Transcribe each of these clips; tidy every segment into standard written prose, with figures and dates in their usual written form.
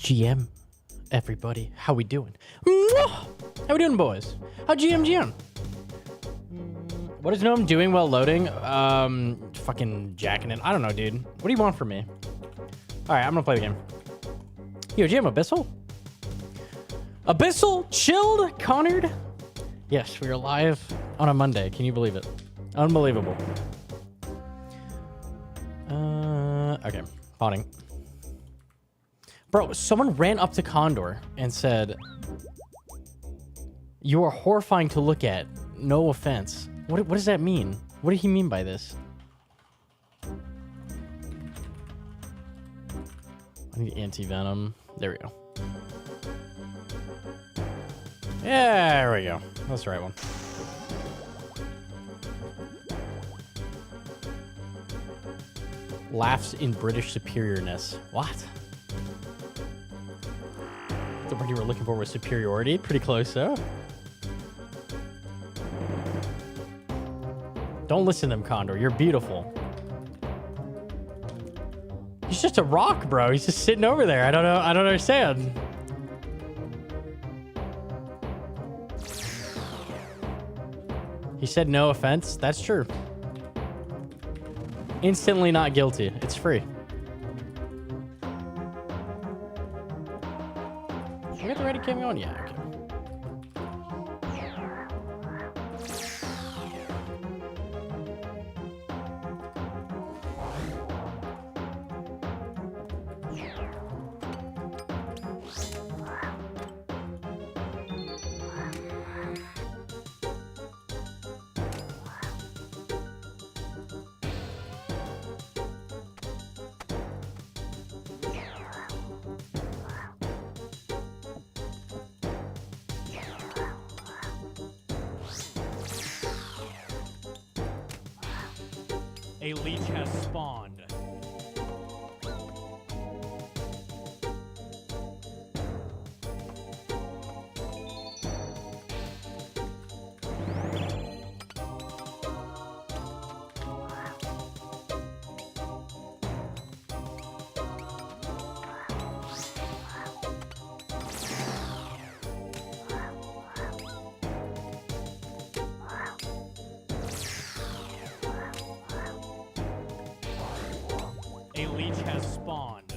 GM, everybody. How we doing? How we doing, boys? How GM? What is Gnome doing while loading? Fucking jacking it. I don't know, dude. What do you want from me? All right, I'm gonna play the game. Yo, GM Abyssal? Abyssal, chilled, Conard? Yes, we are live on a Monday. Can you believe it? Unbelievable. Okay, pawning. Bro, someone ran up to Condor and said, "You are horrifying to look at. No offense." What does that mean? What did he mean by this? I need anti-venom. There we go. Yeah, there we go. That's the right one. Laughs in British superiorness. What? The word you were looking for was superiority. Pretty close, though. Don't listen to him, Condor. You're beautiful. He's just a rock, bro. He's just sitting over there. I don't know. I don't understand. He said no offense. That's true. Instantly not guilty. It's free. We got the ready cam on? Yeah, okay. A leech has spawned. A leech has spawned.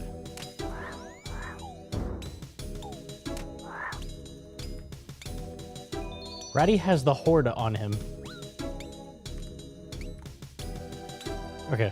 Ratty has the horde on him. Okay.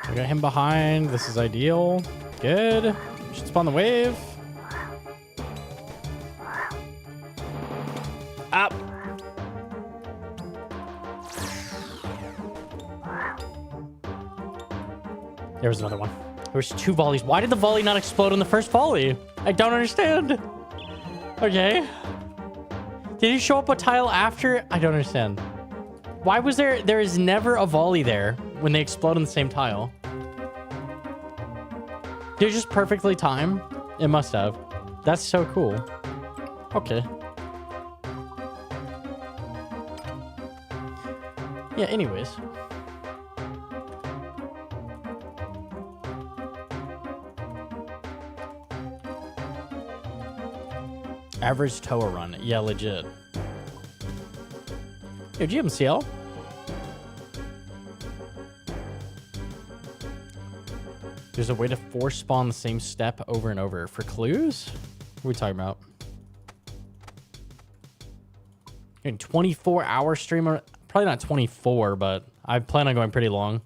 I got him behind. This is ideal. Good. Should spawn the wave. Up. There was another one. There was 2 volleys. Why did the volley not explode on the first volley? I don't understand. Okay. Did he show up a tile after? I don't understand. Why was there... There is never a volley there when they explode on the same tile. Did it just perfectly time? It must have. That's so cool. Okay. Yeah, anyways. Average TOA run. Yeah, legit. Yo, GMCL. There's a way to force spawn the same step over and over. For clues? What are we talking about? In 24-hour streamer. Probably not 24, but I plan on going pretty long.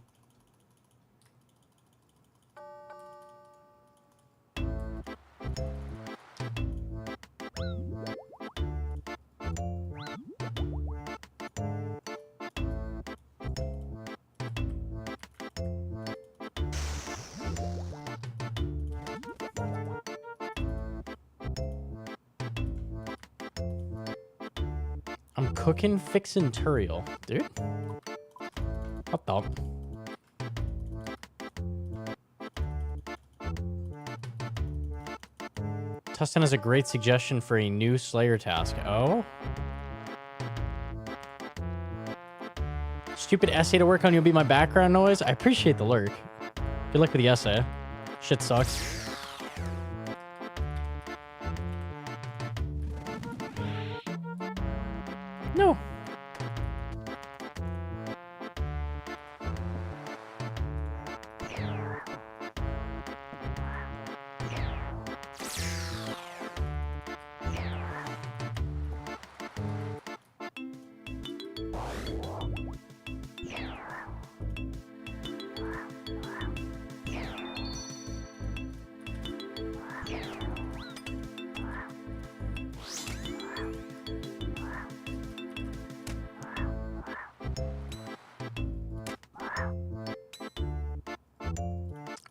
I'm cooking fixin' Turiel. Dude? What the? Tustin has a great suggestion for a new Slayer task. Oh? Stupid essay to work on, you'll be my background noise? I appreciate the lurk. Good luck with the essay. Shit sucks. No.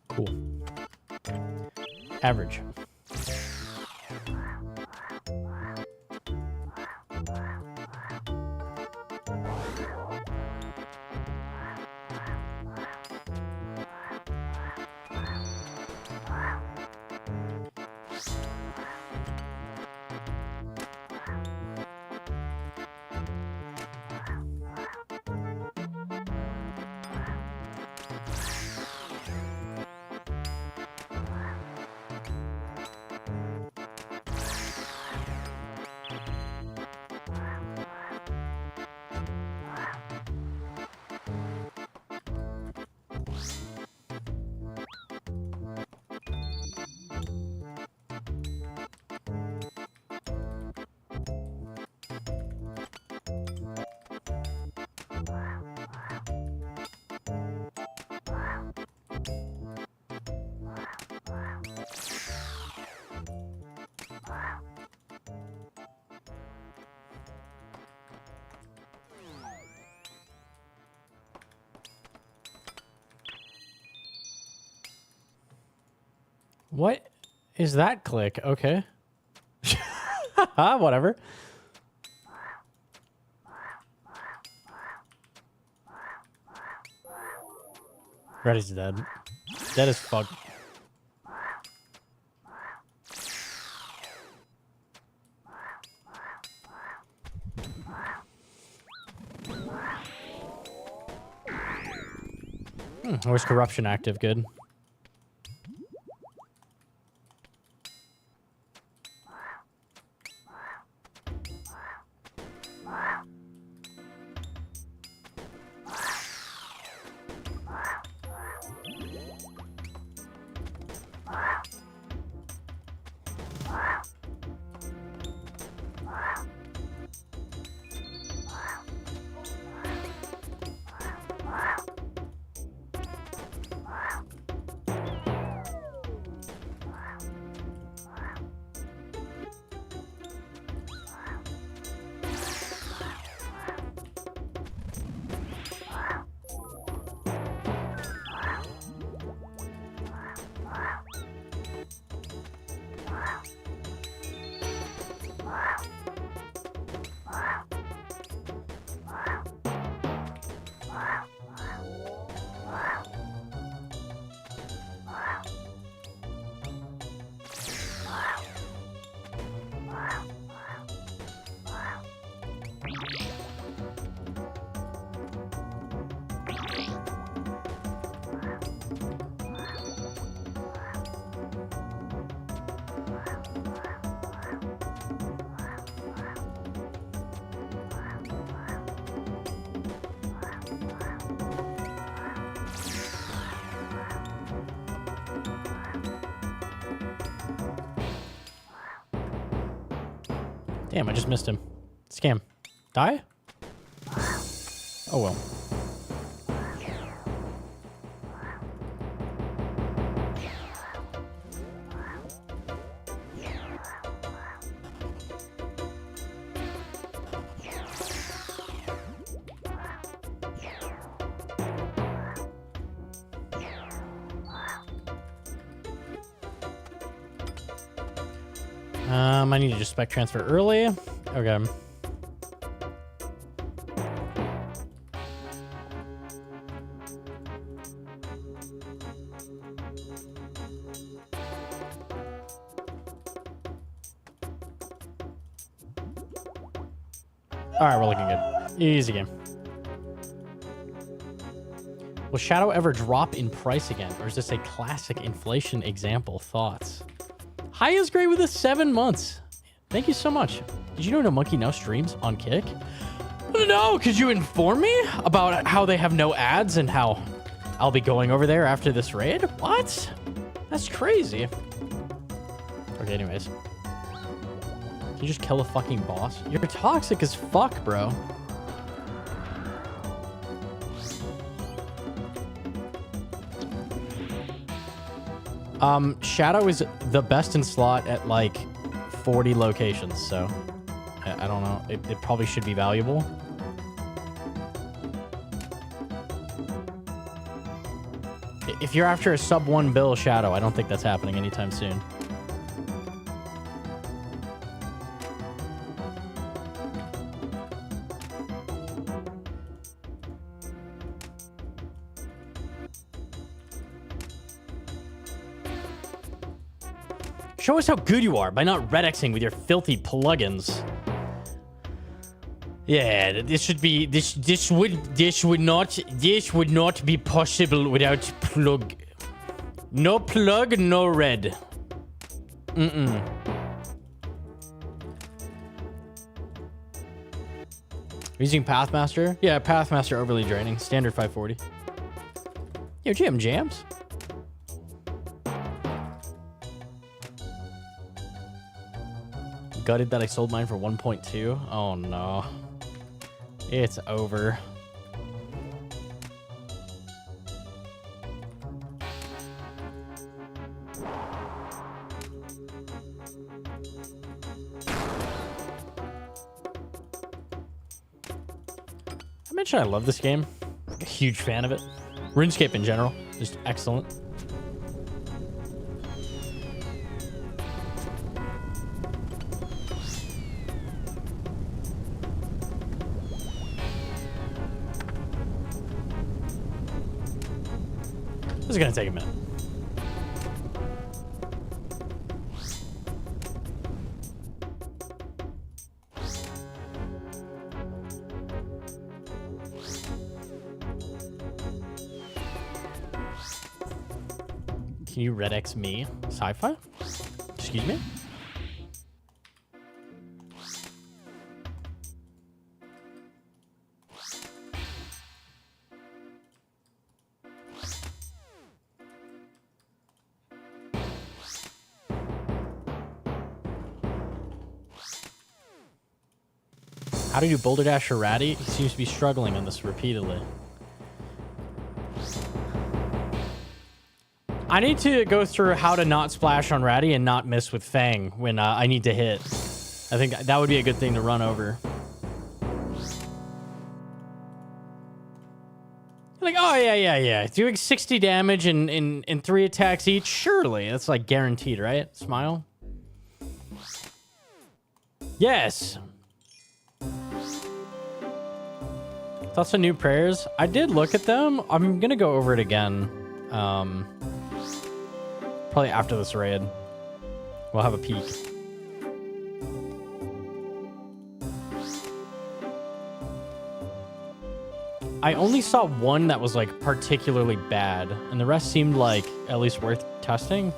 Cool. Average. What is that click? Okay. Whatever. Reddy's dead. Dead as fuck. Where's corruption active? Good. Damn, I just missed him. Scam. Die? Oh well. I need to just spec transfer early. Okay. All right, we're looking good. Easy game. Will Shadow ever drop in price again, or is this a classic inflation example? Thoughts? Highest grade with the 7 months. Thank you so much. Did you know Gnomonkey now streams on Kick? No, could you inform me about how they have no ads and how I'll be going over there after this raid? What? That's crazy. Okay, anyways. Can you just kill a fucking boss? You're toxic as fuck, bro. Shadow is the best in slot at like 40 locations, so I don't know. It probably should be valuable. If you're after a sub 1 bill Shadow, I don't think that's happening anytime soon. Show us how good you are by not redexing with your filthy plugins. Yeah, this would not be possible without plug. No plug, no red. Using Pathmaster? Yeah, Pathmaster overly draining. Standard 540. Yo, GM jams. Gutted that I sold mine for 1.2. Oh no. It's over. I mentioned I love this game. I'm a huge fan of it. RuneScape in general, just excellent. This is gonna take a minute. Can you red X me? Sci-fi? Excuse me? How do you Boulder Dash or Ratty? He seems to be struggling on this repeatedly. I need to go through how to not splash on Ratty and not miss with Fang when I need to hit. I think that would be a good thing to run over. Like, oh, yeah. Doing 60 damage in 3 attacks each? Surely. That's like guaranteed, right? Smile. Yes. Thoughts on new prayers? I did look at them. I'm gonna go over it again. Probably after this raid. We'll have a peek. I only saw one that was like particularly bad, and the rest seemed like at least worth testing.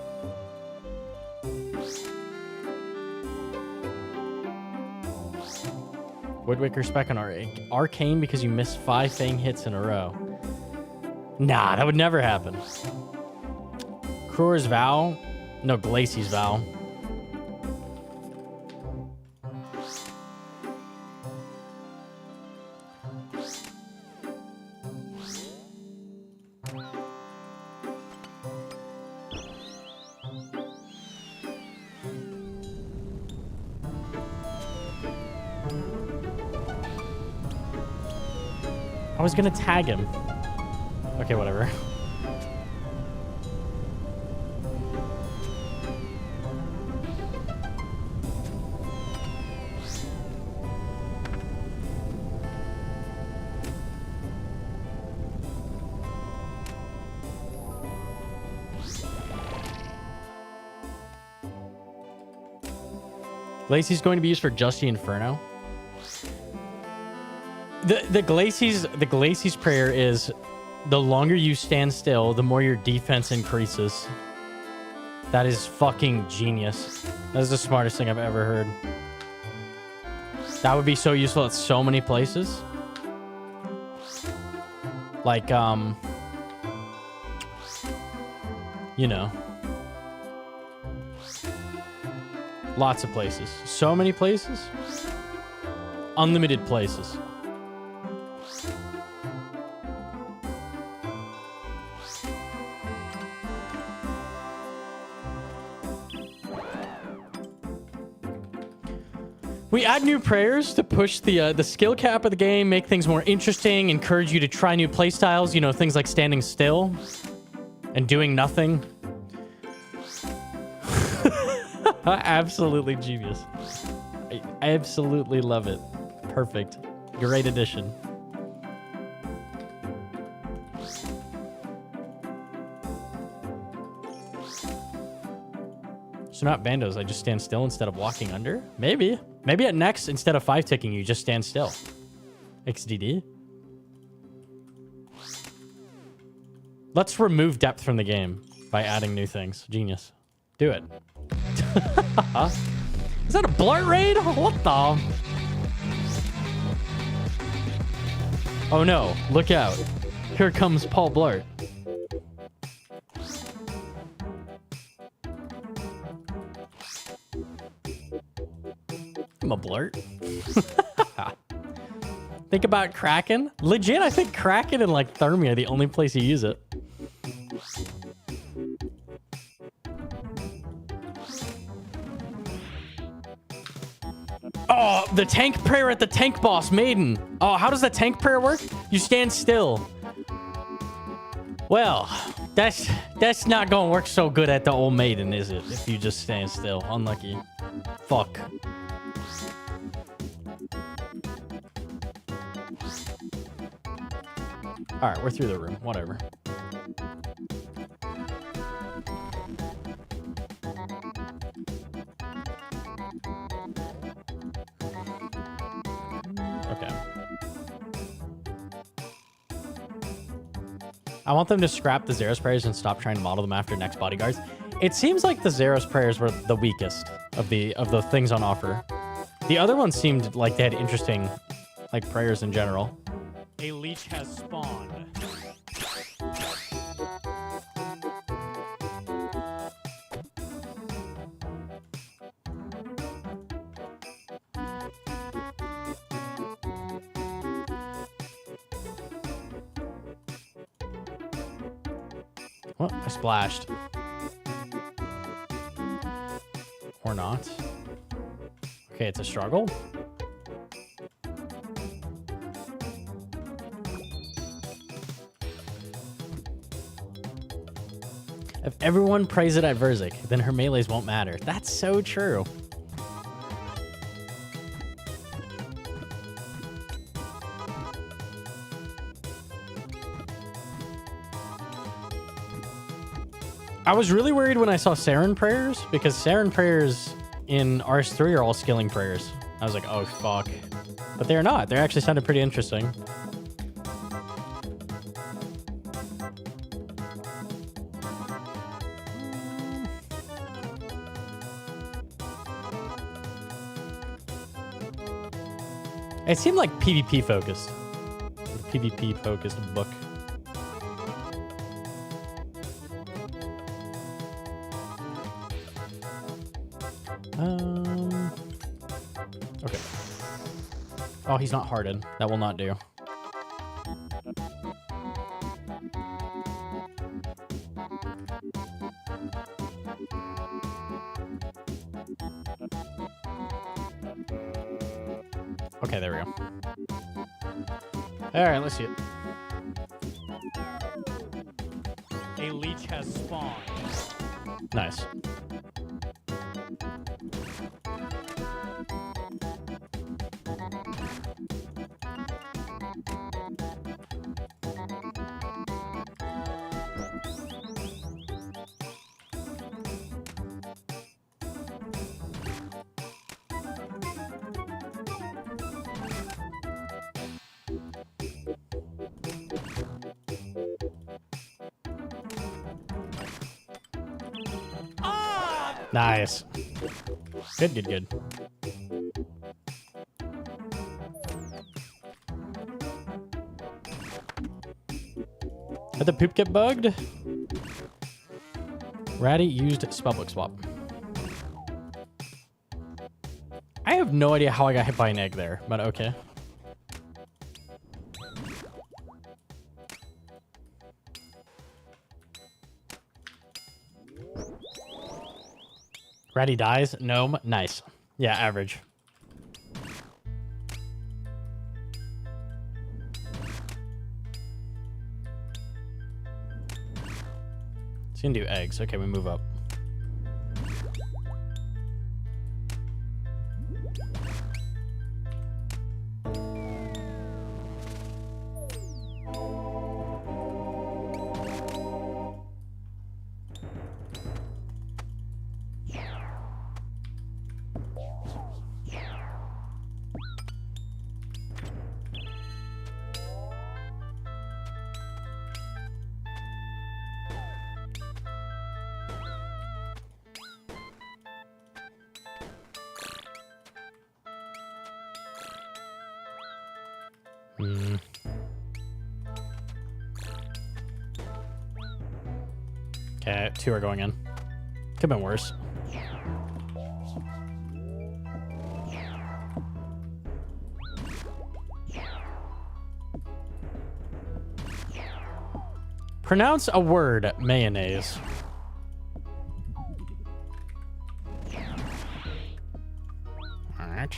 Woodwicker spec on Arcane because you missed 5 Fang hits in a row. Nah, that would never happen. Kruer's Vow? No, Glacey's Vow. I was gonna tag him. Okay, whatever. Glacy's going to be used for just the Inferno. The Glacy's prayer is the longer you stand still, the more your defense increases. That is fucking genius. That is the smartest thing I've ever heard. That would be so useful at so many places. Like, you know. Lots of places. So many places. Unlimited places. We add new prayers to push the skill cap of the game, make things more interesting, encourage you to try new playstyles, you know, things like standing still and doing nothing. Absolutely genius. I absolutely love it. Perfect. Great addition. So not bandos, I just stand still instead of walking under? Maybe. Maybe at next, instead of 5-ticking, you just stand still. XDD. Let's remove depth from the game by adding new things. Genius. Do it. Is that a blurt raid? What the? Oh no, look out. Here comes Paul Blart. I'm a blurt. Think about Kraken. Legit, I think Kraken and like Thermia are the only place you use it. Oh, the tank prayer at the tank boss, Maiden. Oh, how does the tank prayer work? You stand still. Well, that's not gonna work so good at the old Maiden, is it? If you just stand still. Unlucky. Fuck. Alright, we're through the room. Whatever. Okay. I want them to scrap the Zeros prayers and stop trying to model them after next bodyguards. It seems like the Zeros prayers were the weakest of the things on offer. The other ones seemed like they had interesting like prayers in general. A leech has spawned. Well, I splashed. Or not. Okay, it's a struggle. If everyone prays it at Verzik, then her melees won't matter. That's so true. I was really worried when I saw Sarin prayers, because Sarin prayers in RS3 are all skilling prayers. I was like, oh, fuck. But they're not. They actually sounded pretty interesting. It seemed like PvP focused. PvP focused book. Okay. Oh, he's not hardened. That will not do. Okay, there we go. All right, let's see it. A leech has spawned. Nice. Nice. Good, good, good. Did the poop get bugged? Ratty used spellbook swap. I have no idea how I got hit by an egg there, but okay. Ratty dies. Gnome. Nice. Yeah, average. It's gonna do eggs. Okay, we move up. Okay, 2 are going in. Could've been worse. Pronounce a word, mayonnaise. All right.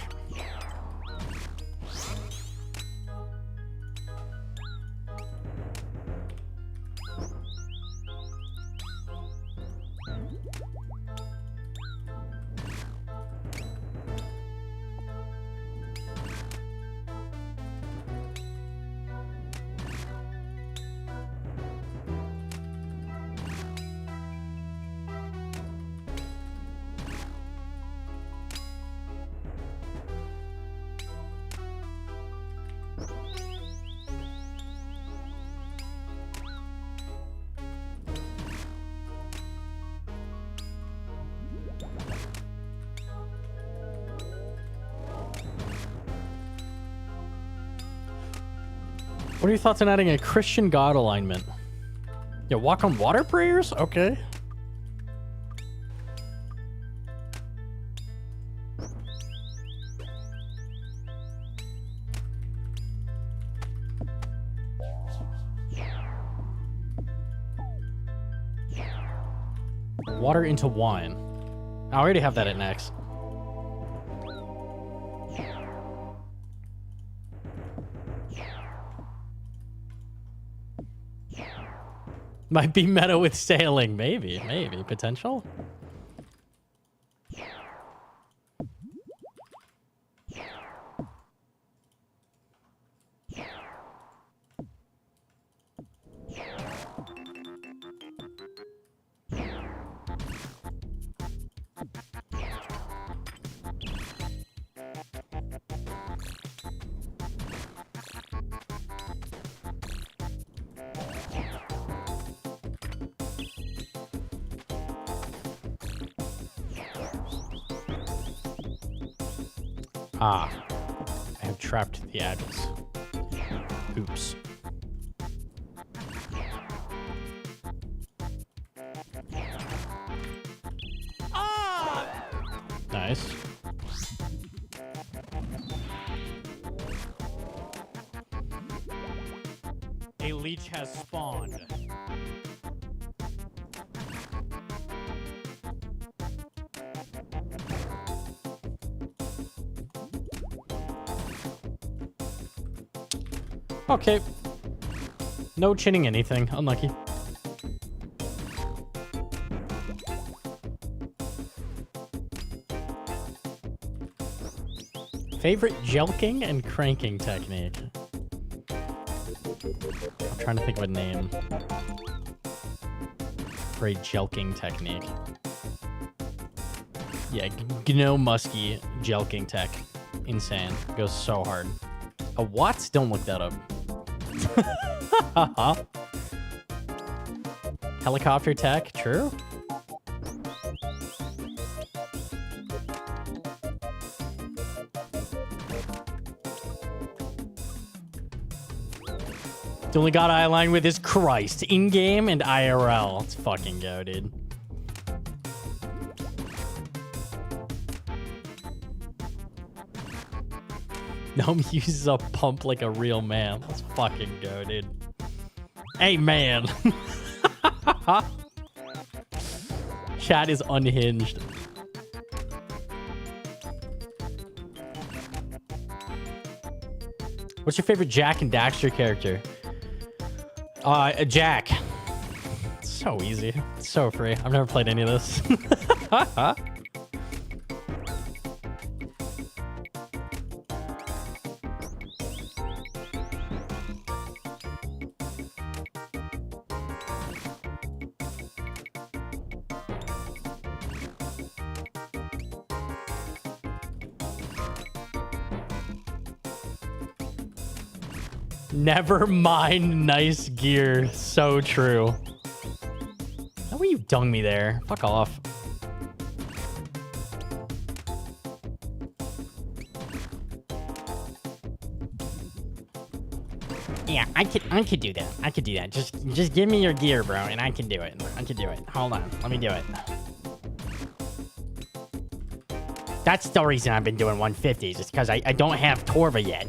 What are your thoughts on adding a Christian God alignment? Yeah, walk on water prayers? Okay. Water into wine. I already have that at next. Might be meta with sailing. Maybe, potential. Ah, I have trapped the address. Oops. Nice. A leech has spawned. Okay. No chinning anything. Unlucky. Favorite jelking and cranking technique? I'm trying to think of a name for a jelking technique. Yeah, Gnomonkey jelking tech. Insane. Goes so hard. A what? Don't look that up. Helicopter tech, true. The only god I align with is Christ. In-game and IRL. Let's fucking go, dude. Gnome uses a pump like a real man. Let's fucking go, dude. Hey, man. Chat is unhinged. What's your favorite Jack and Daxter character? Jack. It's so easy. It's so free. I've never played any of this. Never mind nice gear. So true. How will you dung me there? Fuck off. Yeah, I could do that. I could do that. Just give me your gear, bro, and I can do it. I can do it. Hold on. Let me do it. That's the reason I've been doing 150s. It's because I don't have Torva yet.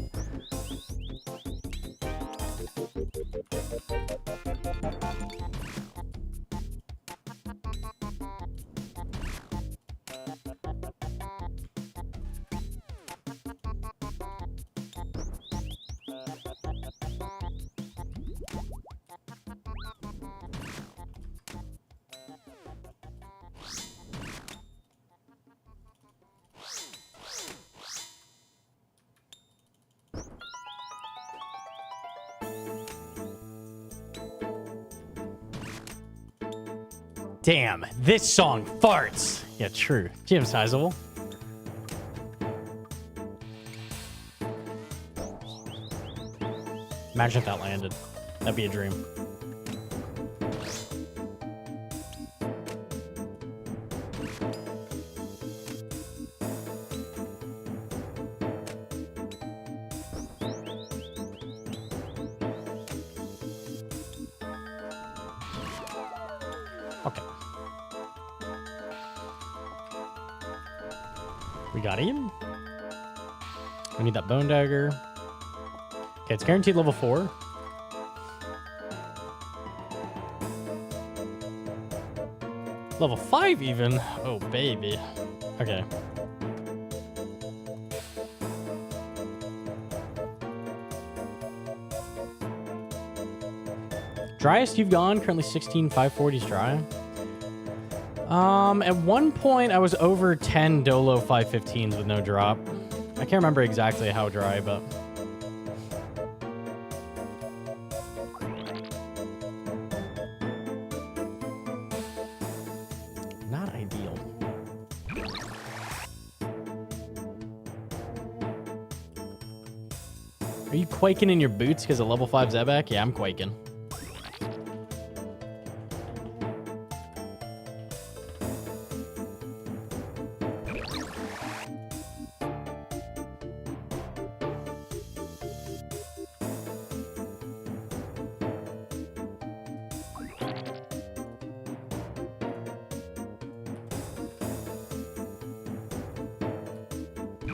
Damn, this song farts. Yeah, true. Jim sizable. Imagine if that landed. That'd be a dream. Okay. We got him. We need that bone dagger. Okay, it's guaranteed level 4. Level 5 even? Oh, baby. Okay. Driest you've gone, currently 16 540s dry. At one point I was over 10 Dolo 515s with no drop. I can't remember exactly how dry, but not ideal. Are you quaking in your boots because of level 5 Zebak? Yeah, I'm quaking.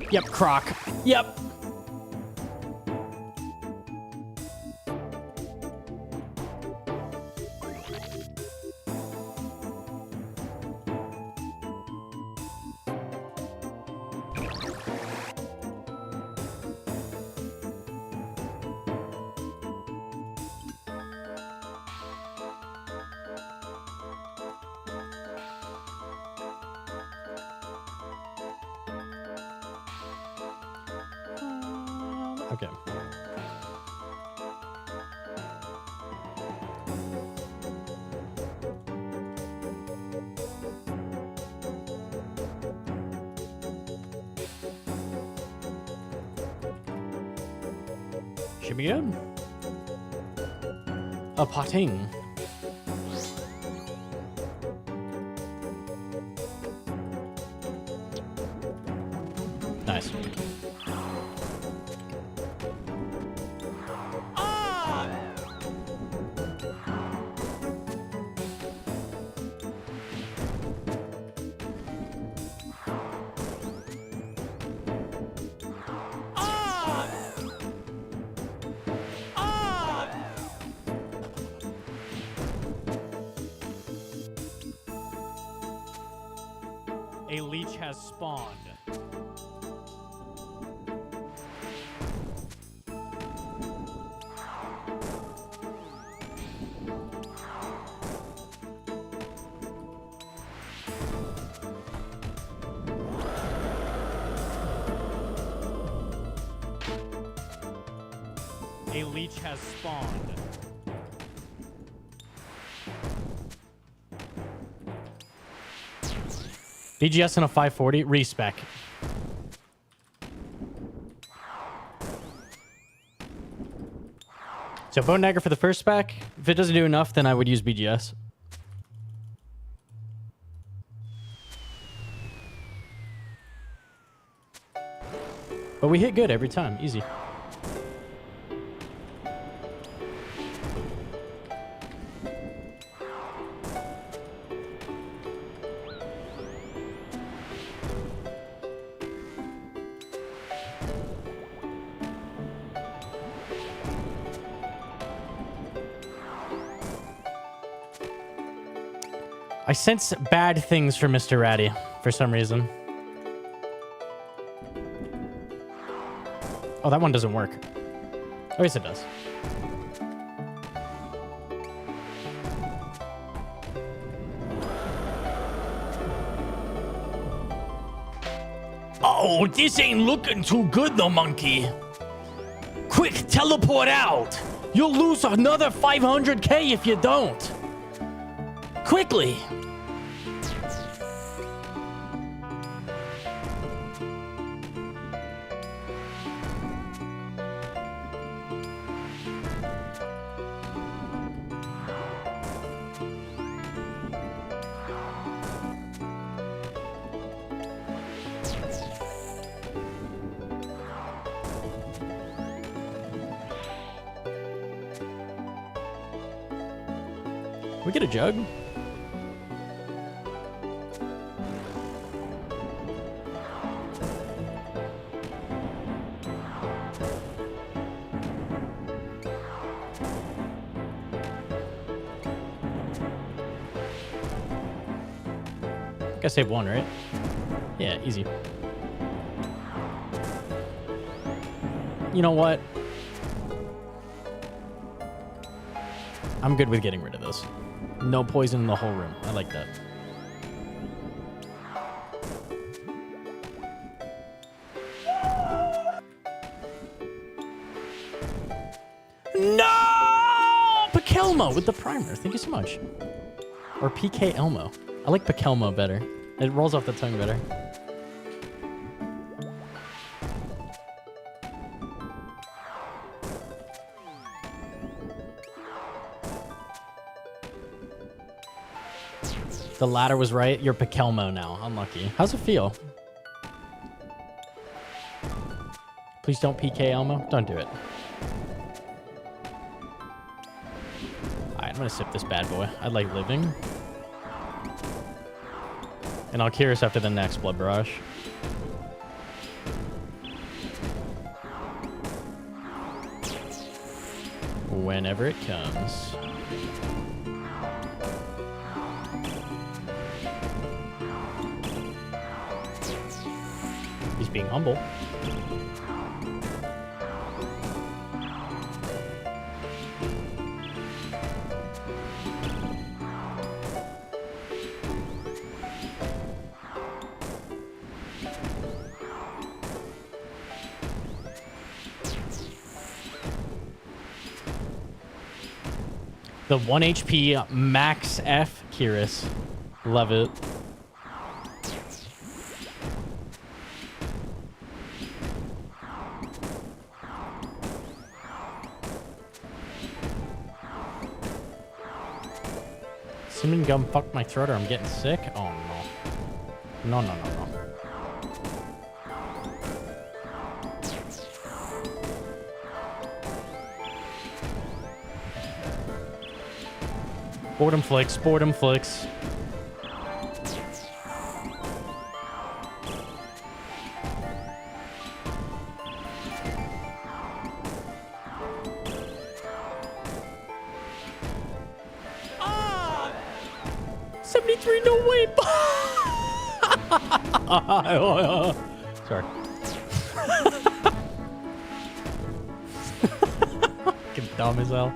Yep, Croc. Yep. Okay. Should be good. A potting. Nice. A leech has spawned. A leech has spawned. BGS in a 540 respec. So Bone Dagger for the first spec. If it doesn't do enough, then I would use BGS. But we hit good every time. Easy. I sense bad things for Mr. Ratty for some reason. Oh, that one doesn't work. Oh, yes, it does. Oh, this ain't looking too good, Gnomonkey. Quick, teleport out. You'll lose another 500k if you don't. Quickly. We get a jug? I think I saved one, right? Yeah, easy. You know what? I'm good with getting rid of this. No poison in the whole room. I like that. No! Pakelmo with the primer. Thank you so much. Or PK Elmo. I like Pakelmo better. It rolls off the tongue better. The ladder was right. You're Pakelmo now. Unlucky. How's it feel? Please don't PK Elmo. Don't do it. Alright, I'm gonna sip this bad boy. I like living. And I'll cure us after the next blood barrage. Whenever it comes. He's being humble. The 1 HP max F Kiris. Love it. Cinnamon gum fucked my throat or I'm getting sick? Oh no. No. Boredom flicks. Ah! 73, no way! Sorry. Fucking dumb as hell.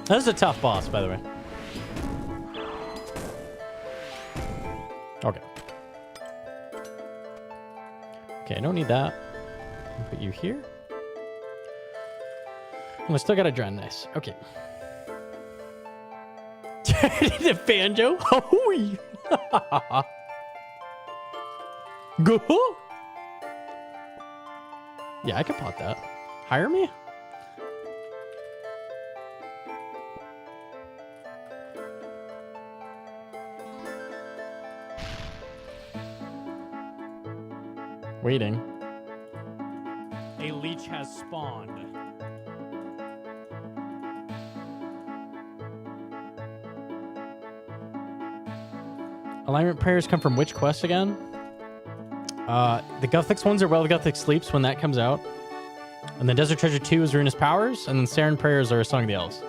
That is a tough boss, by the way. Okay. Okay, I don't need that. I'll put you here. And I still got a Dren. Nice. Okay. The banjo. Hoi. Go. Yeah, I could pot that. Hire me? Waiting. A leech has spawned. Alignment prayers come from which quest again? The Gothics ones are Well Gothic Sleeps when that comes out. And then Desert Treasure 2 is Runis Powers. And then Sarin prayers are Song of the Elves.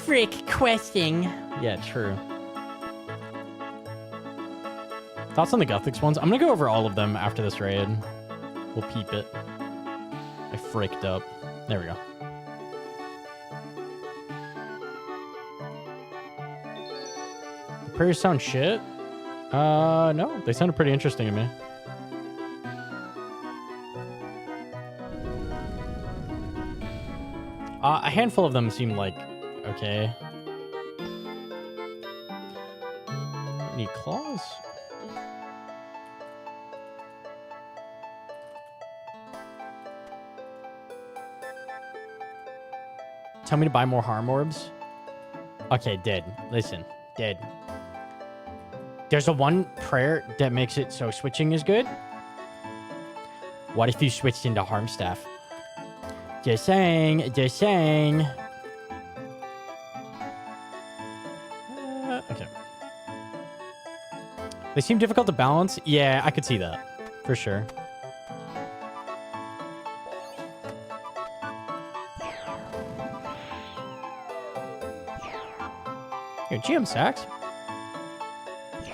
Frick questing. Yeah, true. Thoughts on the Gothics ones? I'm gonna go over all of them after this raid. We'll peep it. I fricked up. There we go. The prayers sound shit? No. They sounded pretty interesting to me. A handful of them seemed like okay. Need claws? Tell me to buy more harm orbs? Okay, dead. Listen, dead. There's a one prayer that makes it so switching is good. What if you switched into harm staff? Just saying, just saying. Okay. They seem difficult to balance. Yeah, I could see that. For sure. Here, GM Sacks.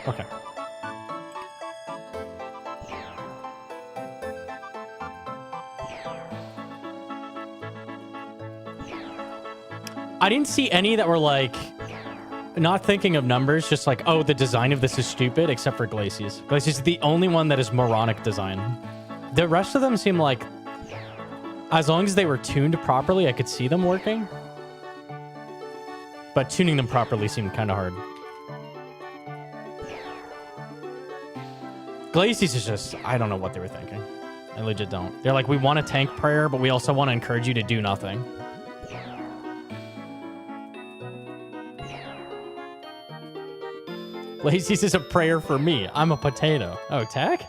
Okay. I didn't see any that were like not thinking of numbers, just like, oh, the design of this is stupid, except for Glacies. Glacies is the only one that is moronic design. The rest of them seem like, as long as they were tuned properly, I could see them working. But tuning them properly seemed kind of hard. Glacies is just, I don't know what they were thinking. I legit don't. They're like, we want a tank prayer, but we also want to encourage you to do nothing. Glacies is a prayer for me. I'm a potato. Oh, tech?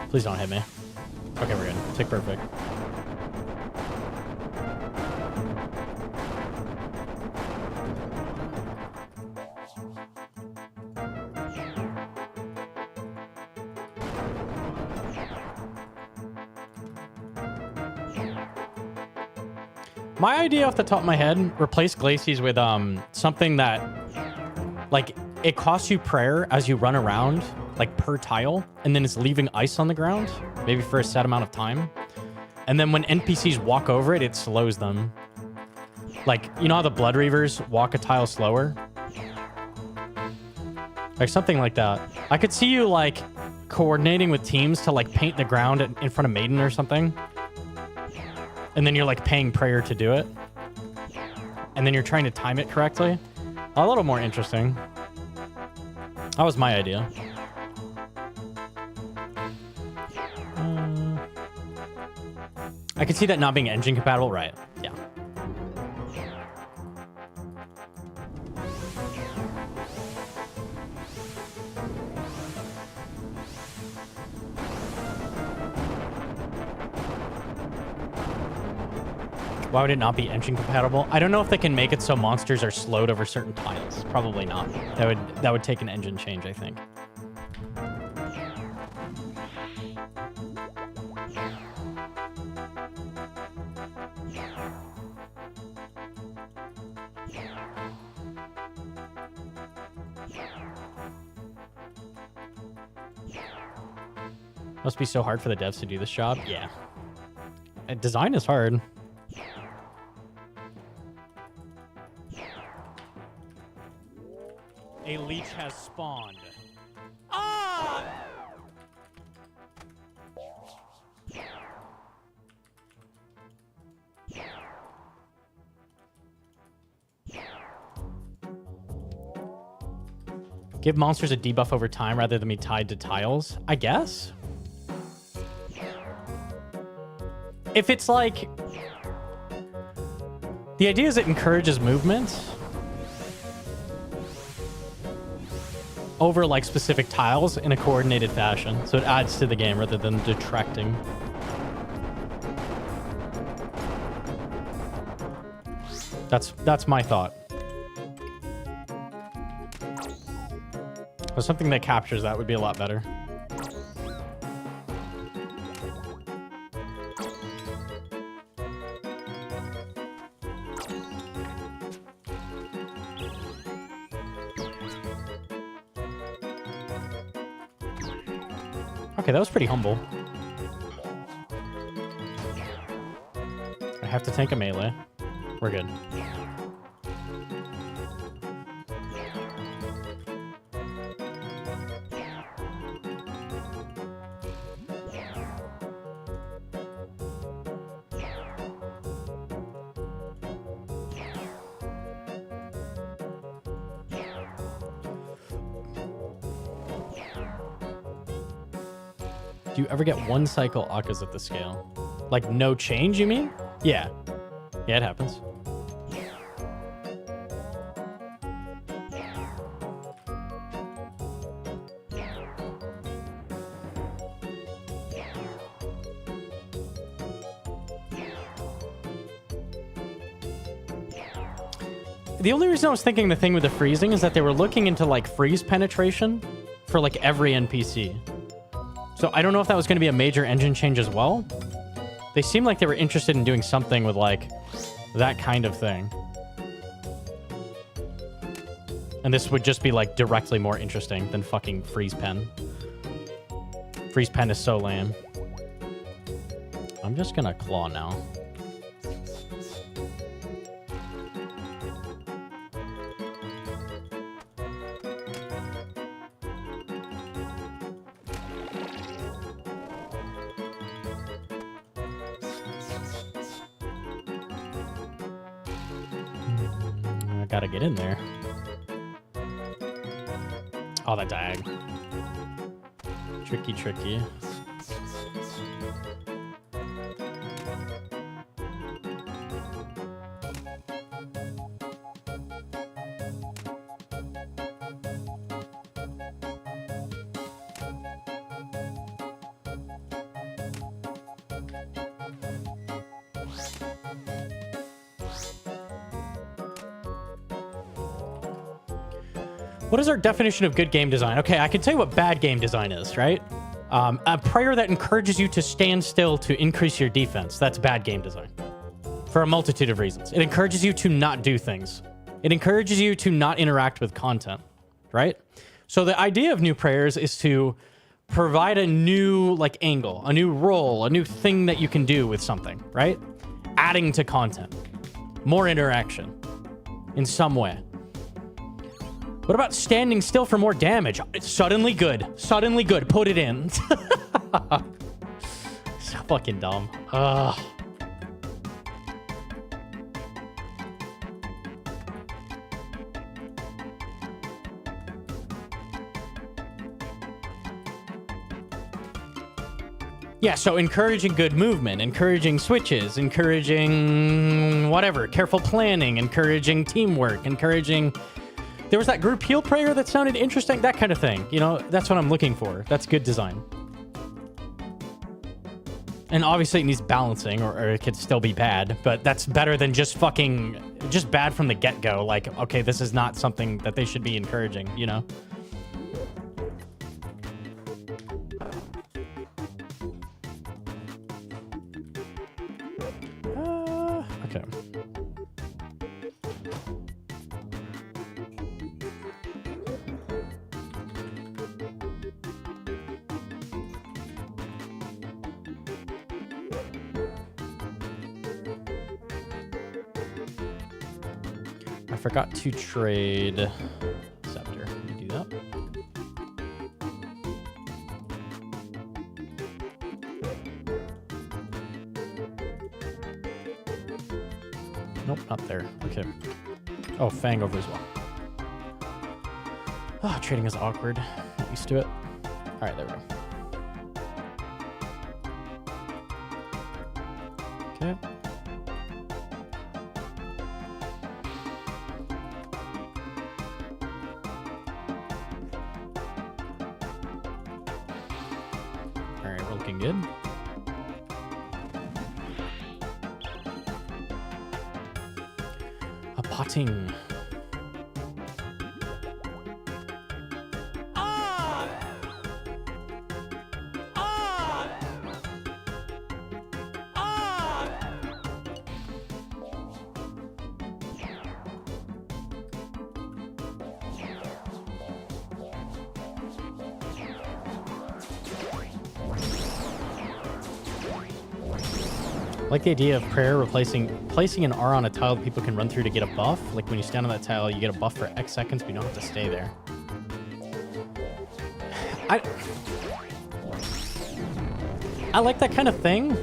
Please don't hit me. Okay, we're good. Tick perfect. My idea off the top of my head, replace Glacies with something that, like, it costs you prayer as you run around, like, per tile, and then it's leaving ice on the ground, maybe for a set amount of time. And then when NPCs walk over it, it slows them. Like, you know how the Blood Reavers walk a tile slower? Like, something like that. I could see you, like, coordinating with teams to, like, paint the ground in front of Maiden or something. And then you're, like, paying prayer to do it. And then you're trying to time it correctly. A little more interesting. That was my idea. I could see that not being engine compatible, right? Yeah. Why would it not be engine compatible? I don't know if they can make it so monsters are slowed over certain tiles. Probably not. That would take an engine change, I think. Must be so hard for the devs to do this job. Yeah. Design is hard. A leech has spawned. Ah! Give monsters a debuff over time rather than be tied to tiles, I guess? If it's like... The idea is it encourages movement over like specific tiles in a coordinated fashion. So it adds to the game rather than detracting. That's my thought. But something that captures that would be a lot better. Okay, that was pretty humble. I have to tank a melee. We're good. Do you ever get one cycle Akkas at the scale? Like no change, you mean? Yeah. Yeah, it happens. The only reason I was thinking the thing with the freezing is that they were looking into like freeze penetration for like every NPC. So I don't know if that was going to be a major engine change as well. They seemed like they were interested in doing something with like that kind of thing. And this would just be like directly more interesting than fucking freeze pen. Freeze pen is so lame. I'm just gonna claw now. Gotta get in there. Oh, that diag. Tricky, tricky. What is our definition of good game design? Okay, I can tell you what bad game design is, right? A prayer that encourages you to stand still to increase your defense. That's bad game design. for a multitude of reasons. It encourages you to not do things. It encourages you to not interact with content, right? So the idea of new prayers is to provide a new like angle, a new role, a new thing that you can do with something, right? Adding to content, more interaction in some way. What about standing still for more damage? It's suddenly good. Suddenly good. Put it in. So fucking dumb. Ugh. Yeah, so encouraging good movement, encouraging switches, encouraging whatever, careful planning, encouraging teamwork, encouraging... There was that group heal prayer that sounded interesting, that kind of thing. You know, that's what I'm looking for. That's good design. And obviously it needs balancing, or it could still be bad, but that's better than just just bad from the get-go. Like, okay, this is not something that they should be encouraging, you know? Okay. I forgot to trade Scepter. Let me do that. Nope, not there. Okay. Oh, Fang over as well. Oh, trading is awkward. Not used to it. All right, there we go. Okay. All right, we're looking good. Potting. I like the idea of prayer placing an R on a tile that people can run through to get a buff. Like when you stand on that tile, you get a buff for X seconds, but you don't have to stay there. I like that kind of thing.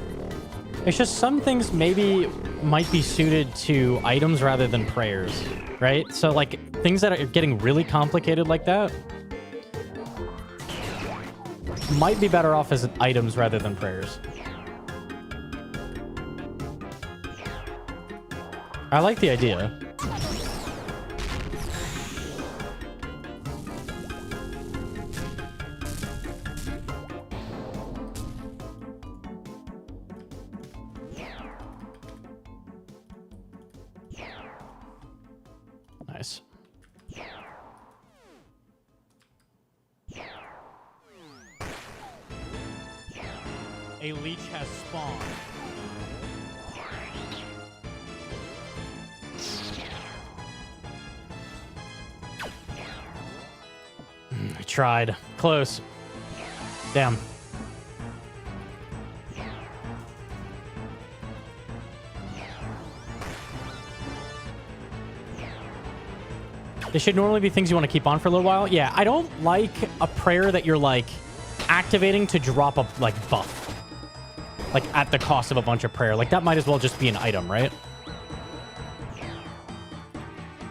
It's just some things maybe might be suited to items rather than prayers, right? So like things that are getting really complicated like that might be better off as items rather than prayers. I like the idea. Nice. A leech has spawned. I tried. Close. Damn. They should normally be things you want to keep on for a little while. Yeah, I don't like a prayer that you're like activating to drop a like buff. Like at the cost of a bunch of prayer. Like that might as well just be an item, right?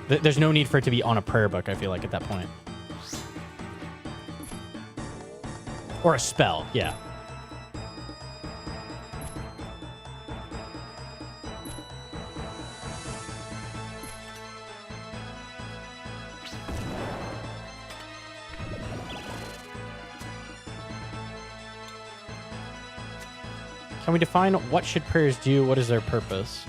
There's no need for it to be on a prayer book, I feel like, at that point. Or a spell, yeah. Can we define what should prayers do? What is their purpose?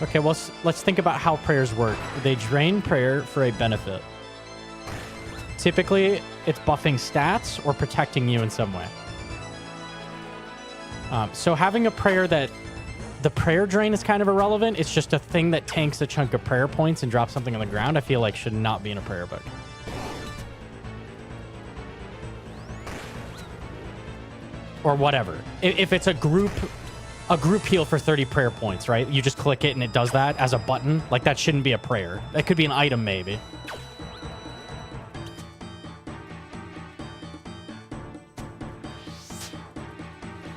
Okay, well, let's think about how prayers work. They drain prayer for a benefit. Typically, it's buffing stats or protecting you in some way. So having a prayer that the prayer drain is kind of irrelevant. It's just a thing that tanks a chunk of prayer points and drops something on the ground. I feel like should not be in a prayer book. Or whatever. If it's a group heal for 30 prayer points, right? You just click it and it does that as a button. Like, that shouldn't be a prayer. That could be an item, maybe.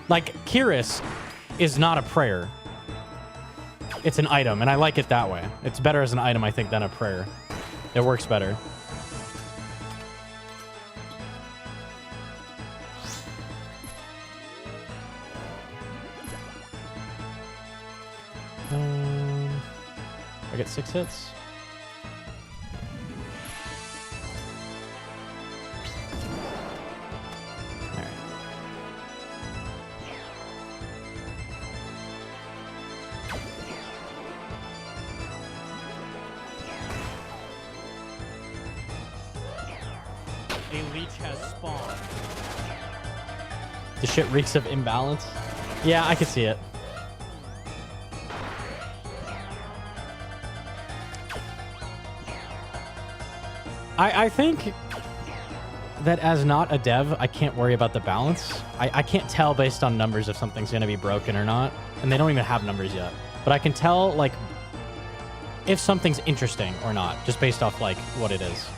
Like, Kiris is not a prayer. It's an item, and I like it that way. It's better as an item, I think, than a prayer. It works better. I get 6 hits. All right. A leech has spawned. The shit reeks of imbalance. Yeah, I can see it. I think that as not a dev, I can't worry about the balance. I can't tell based on numbers if something's going to be broken or not. And they don't even have numbers yet. But I can tell, like, if something's interesting or not, just based off, like, what it is.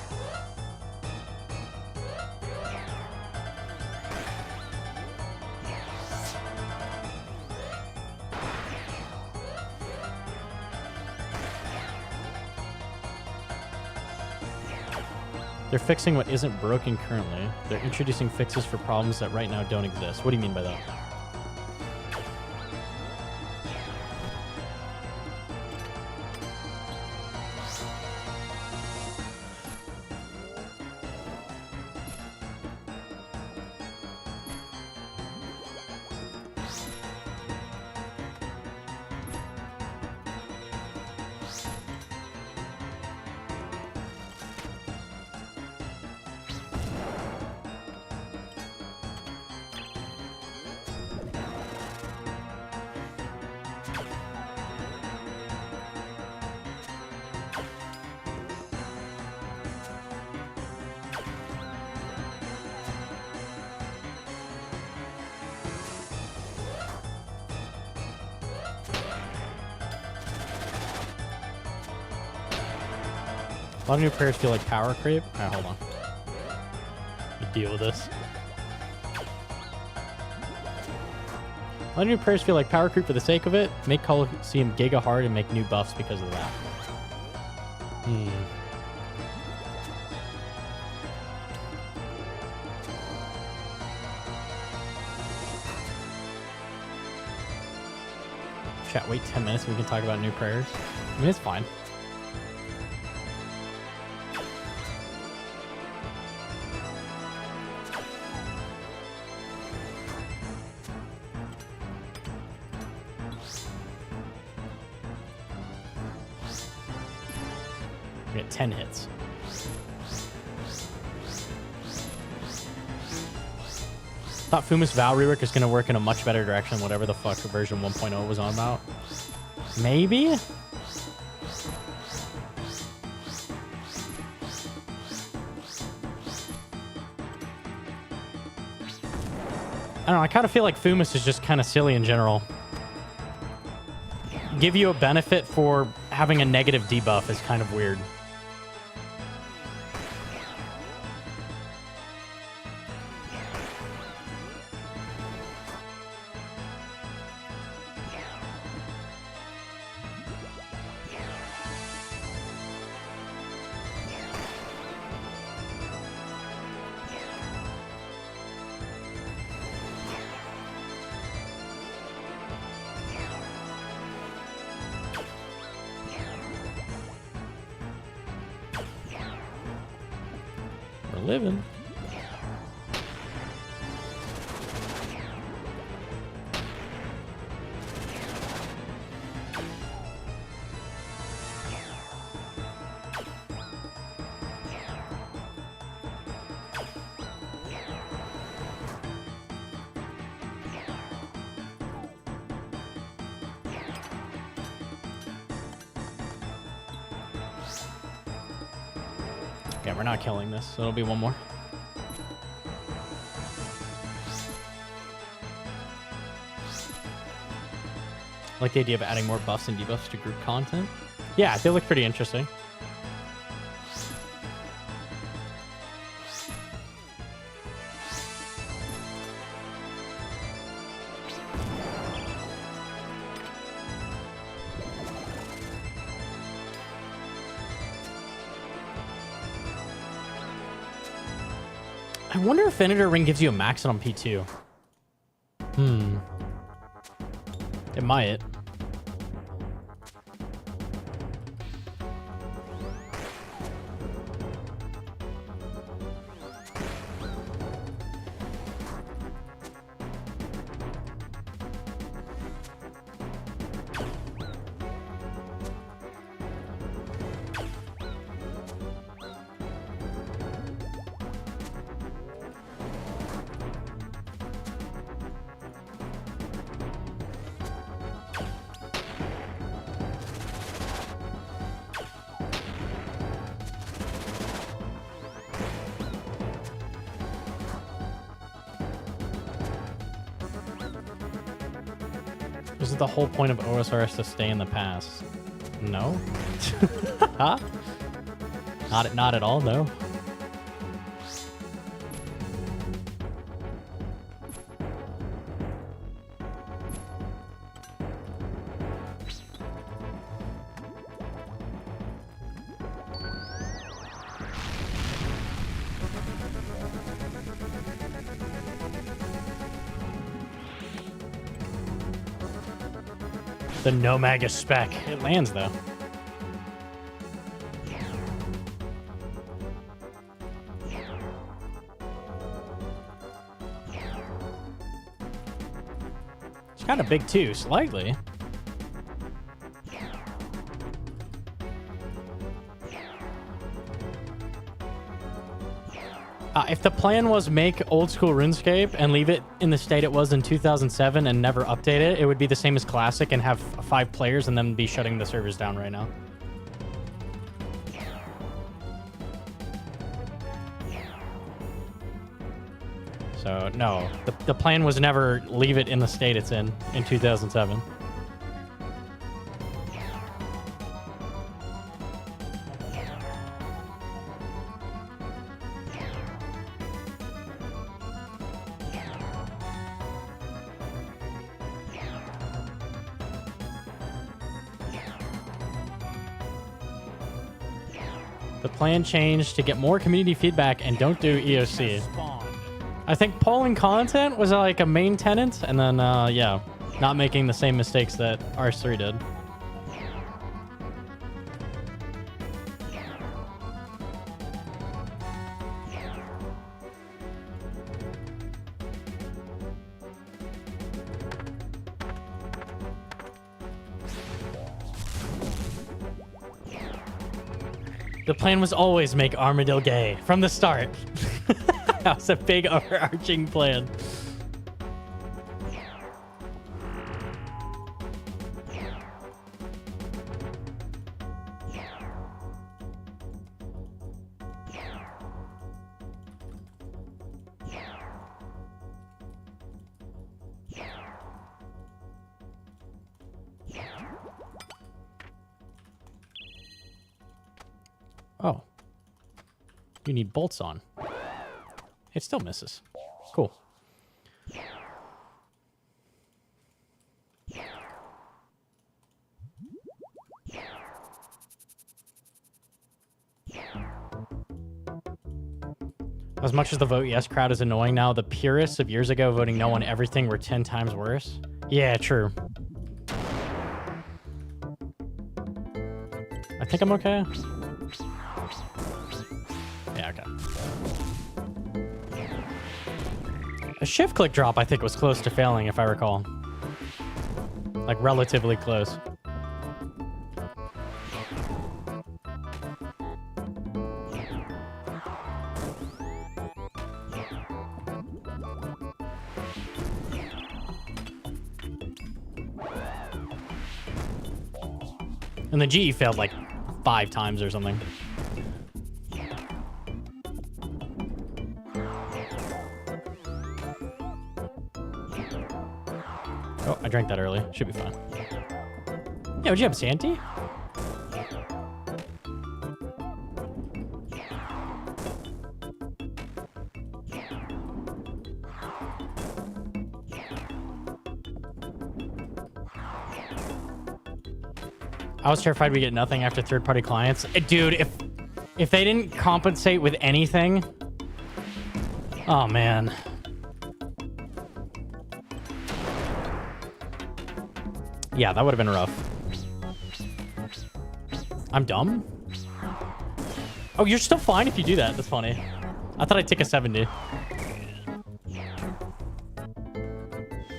They're fixing what isn't broken currently. They're introducing fixes for problems that right now don't exist. What do you mean by that? A lot of new prayers feel like power creep. All right, hold on. Let me deal with this. A lot of new prayers feel like power creep for the sake of it. Make Coliseum giga hard and make new buffs because of that. Chat, wait 10 minutes and we can talk about new prayers. I mean, it's fine. We get 10 hits. Thought Fumus Vow rework is going to work in a much better direction, whatever the fuck version 1.0 was on about. Maybe? I don't know, I kind of feel like Fumus is just kind of silly in general. Give you a benefit for having a negative debuff is kind of weird. Living. Okay, we're not killing this, so it'll be one more. I like the idea of adding more buffs and debuffs to group content. Yeah, they look pretty interesting. I wonder if Venator Ring gives you a max on P2. It might. This is the whole point of OSRS to stay in the past. No? Huh? Not at all, no. The no magus spec. It lands though. It's kind of big too, slightly. If the plan was make old school RuneScape and leave it in the state it was in 2007 and never update it, it would be the same as Classic and have 5 players and then be shutting the servers down right now. So, no. The plan was never leave it in the state it's in 2007. The plan changed to get more community feedback and don't do EOC. I think polling content was like a main tenet, and then, yeah, not making the same mistakes that Rs3 did. The plan was always make Armadillo gay from the start. That was a big overarching plan. Oh. You need bolts on. It still misses. Cool. As much as the vote yes crowd is annoying now, the purists of years ago voting no on everything were 10 times worse. Yeah, true. I think I'm okay. Yeah, okay. A shift click drop, I think, was close to failing, if I recall. Like, relatively close. And the GE failed like 5 times or something. Oh, I drank that early. Should be fine. Yeah, would you have Santi? I was terrified we get nothing after third-party clients. Dude, if they didn't compensate with anything... Oh, man. Yeah, that would have been rough. I'm dumb? Oh, you're still fine if you do that. That's funny. I thought I'd take a 70.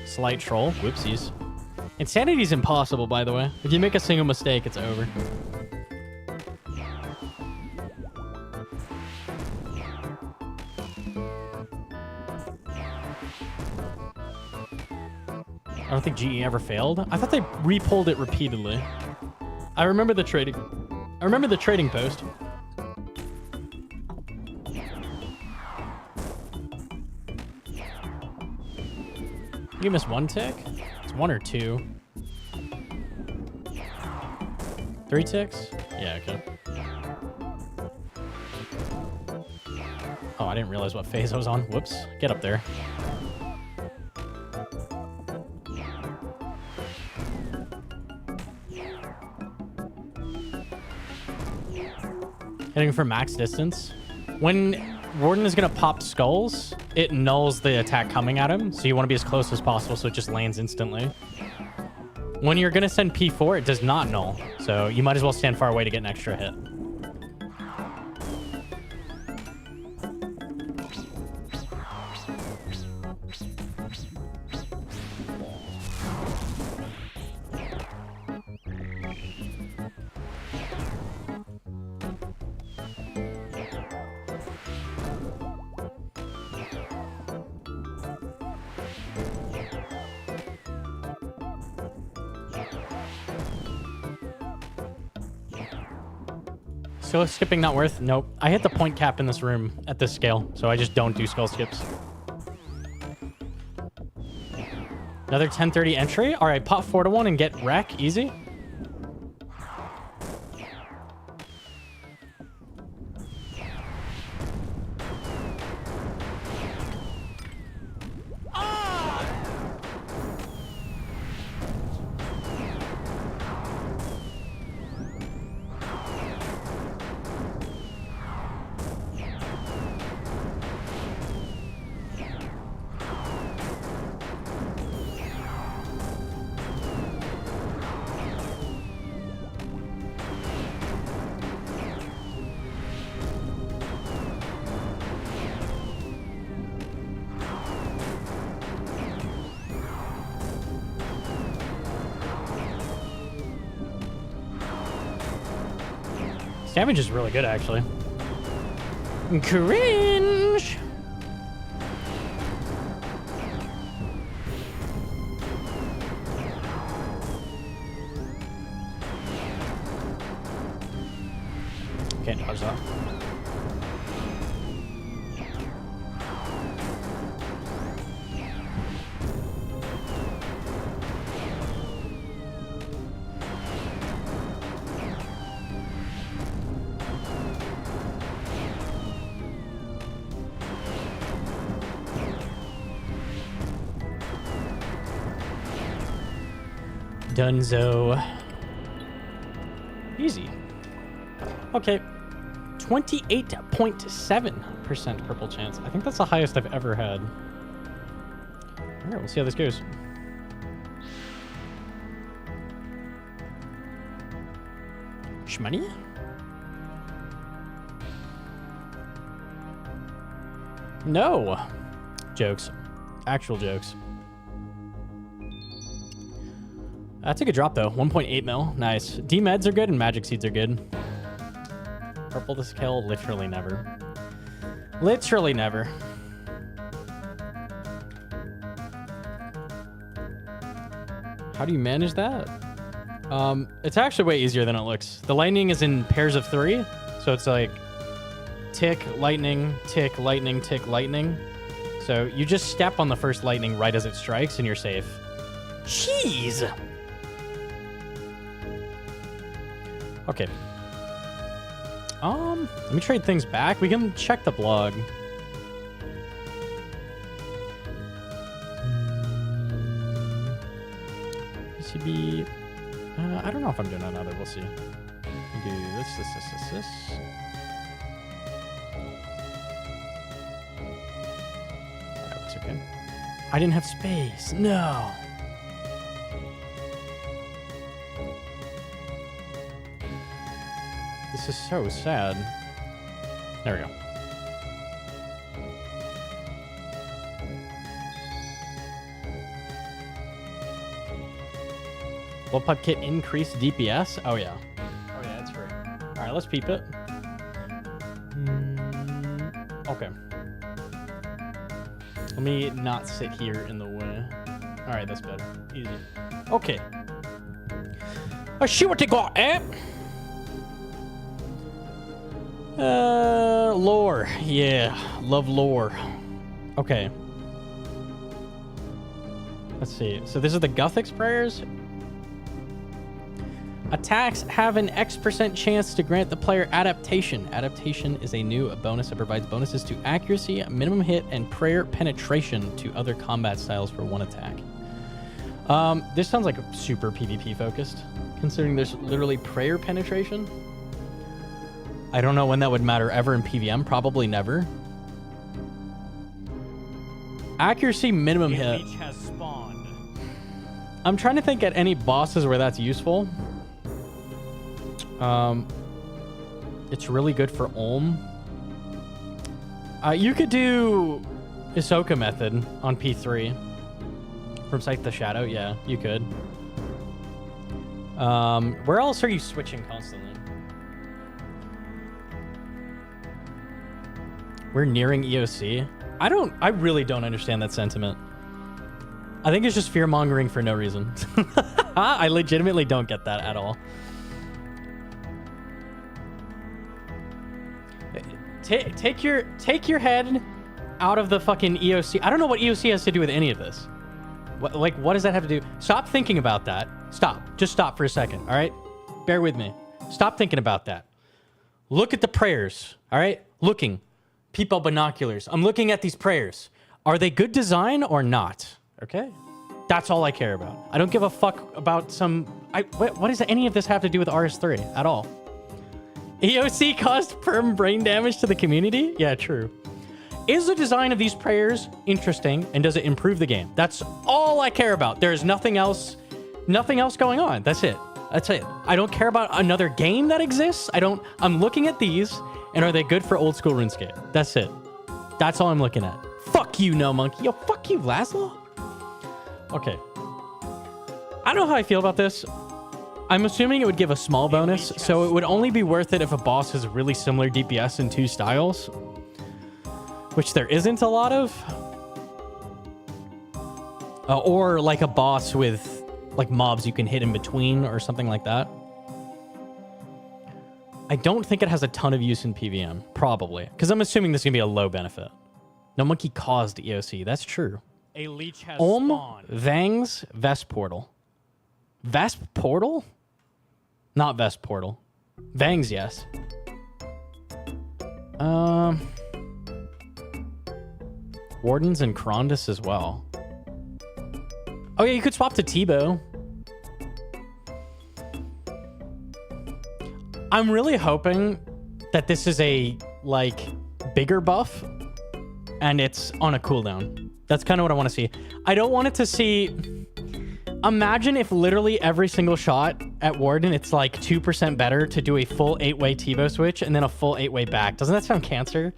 Slight troll. Whoopsies. Insanity's impossible, by the way. If you make a single mistake, it's over. I don't think GE ever failed. I thought they re-pulled it repeatedly. I remember the trading. I remember the trading post. You missed one tick? It's one or two. 3 ticks? Yeah, okay. Oh, I didn't realize what phase I was on. Whoops. Get up there. Hitting for max distance. When Warden is going to pop skulls, it nulls the attack coming at him. So you want to be as close as possible so it just lands instantly. When you're going to send P4, it does not null. So you might as well stand far away to get an extra hit. Skull skipping not worth? Nope. I hit the point cap in this room at this scale, so I just don't do skull skips. Another 1030 entry? All right, pop 4 to 1 and get wreck. Easy. Damage is really good, actually. Cringe! Can't dodge that. Dunzo. Easy. Okay. 28.7% purple chance. I think that's the highest I've ever had. All right, we'll see how this goes. Shmoney? No. Jokes. Actual jokes. That's a good drop, though. 1.8 mil. Nice. D-meds are good and magic seeds are good. Purple to scale? Literally never. Literally never. How do you manage that? It's actually way easier than it looks. The lightning is in pairs of 3. So it's like tick, lightning, tick, lightning, tick, lightning. So you just step on the first lightning right as it strikes and you're safe. Jeez. Okay. Let me trade things back. We can check the blog. PCB. I don't know if I'm doing another. We'll see. We do this. Alright, that's okay. I didn't have space. No. This is so sad. There we go. Will pipe kit increase DPS? Oh yeah. Oh yeah, that's free. All right, let's peep it. Okay. Let me not sit here in the way. All right, that's better. Easy. Okay. Let's see what they got, eh? Lore. Yeah, love lore. Okay. Let's see. So this is the Gothics prayers. Attacks have an X% chance to grant the player adaptation. Adaptation is a new bonus that provides bonuses to accuracy, minimum hit, and prayer penetration to other combat styles for one attack. This sounds like super PvP focused, considering there's literally prayer penetration. I don't know when that would matter ever in PvM. Probably never. Accuracy minimum hit. Leech has spawned. I'm trying to think at any bosses where that's useful. It's really good for Ulm. You could do Ahsoka method on P3 from Sight the Shadow. Yeah, you could. Where else are you switching constantly? We're nearing EOC. I really don't understand that sentiment. I think it's just fear mongering for no reason. I legitimately don't get that at all. Take your head out of the fucking EOC. I don't know what EOC has to do with any of this. What does that have to do? Stop thinking about that. Stop. Just stop for a second. All right? Bear with me. Stop thinking about that. Look at the prayers. All right? Looking. People binoculars. I'm looking at these prayers. Are they good design or not? Okay? That's all I care about. I don't give a fuck about some... What does any of this have to do with RS3 at all? EOC caused perm brain damage to the community? Yeah, true. Is the design of these prayers interesting, and does it improve the game? That's all I care about. There's nothing else going on. That's it. That's it. I don't care about another game that exists. I'm looking at these, and are they good for old school RuneScape? That's it. That's all I'm looking at. Fuck you, Gnomonkey. Yo, fuck you, Laszlo. Okay. I don't know how I feel about this. I'm assuming it would give a small bonus, so it would only be worth it if a boss has really similar DPS in two styles, which there isn't a lot of. Or like a boss with like mobs you can hit in between or something like that. I don't think it has a ton of use in PvM, probably, because I'm assuming this is going to be a low benefit. Gnomonkey caused EOC. That's true. A leech has Ulm, spawned. Vang's, Vesp Portal. Vesp Portal? Not Vesp Portal. Vang's, yes. Wardens and Krondus as well. Oh yeah, you could swap to Tebow. I'm really hoping that this is a, like, bigger buff and it's on a cooldown. That's kind of what I want to see. I don't want it to see... Imagine if literally every single shot at Warden, it's like 2% better to do a full 8-way Tebow switch and then a full 8-way back. Doesn't that sound cancer?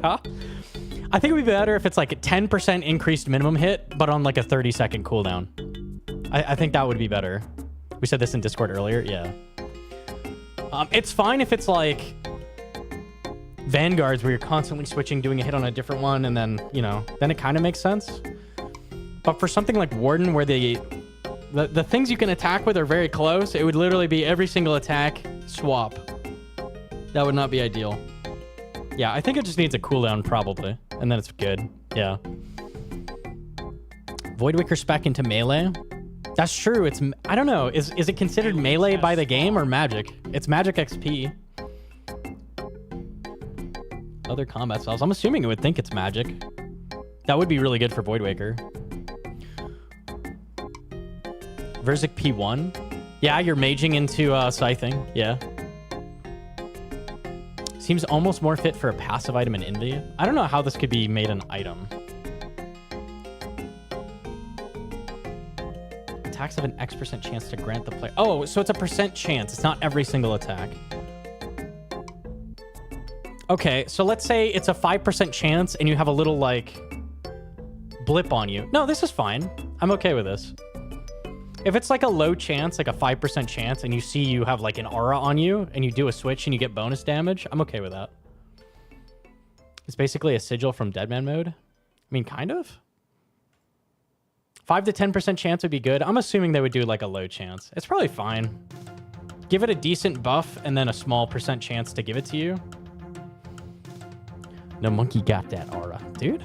Huh? I think it would be better if it's like a 10% increased minimum hit, but on like a 30-second cooldown. I think that would be better. We said this in Discord earlier. Yeah. It's fine if it's like Vanguards where you're constantly switching, doing a hit on a different one, and then, you know, then it kind of makes sense. But for something like Warden where the things you can attack with are very close, it would literally be every single attack swap. That would not be ideal. Yeah, I think it just needs a cooldown probably, and then it's good. Yeah. Voidwaker spec into melee. That's true. It's I don't know. Is it considered melee by the game or magic? It's magic XP. Other combat styles. I'm assuming it would think it's magic. That would be really good for Voidwaker. Verzik P1. Yeah, you're maging into scything. Yeah. Seems almost more fit for a passive item in Envy. I don't know how this could be made an item. Attacks have an X% chance to grant the player. Oh, so it's a percent chance. It's not every single attack. Okay, so let's say it's a 5% chance and you have a little, like, blip on you. No, this is fine. I'm okay with this. If it's like a low chance, like a 5% chance, and you see you have like an aura on you, and you do a switch and you get bonus damage, I'm okay with that. It's basically a sigil from Deadman mode. I mean, kind of. 5 to 10% chance would be good. I'm assuming they would do like a low chance. It's probably fine. Give it a decent buff and then a small percent chance to give it to you. Gnomonkey got that aura. Dude.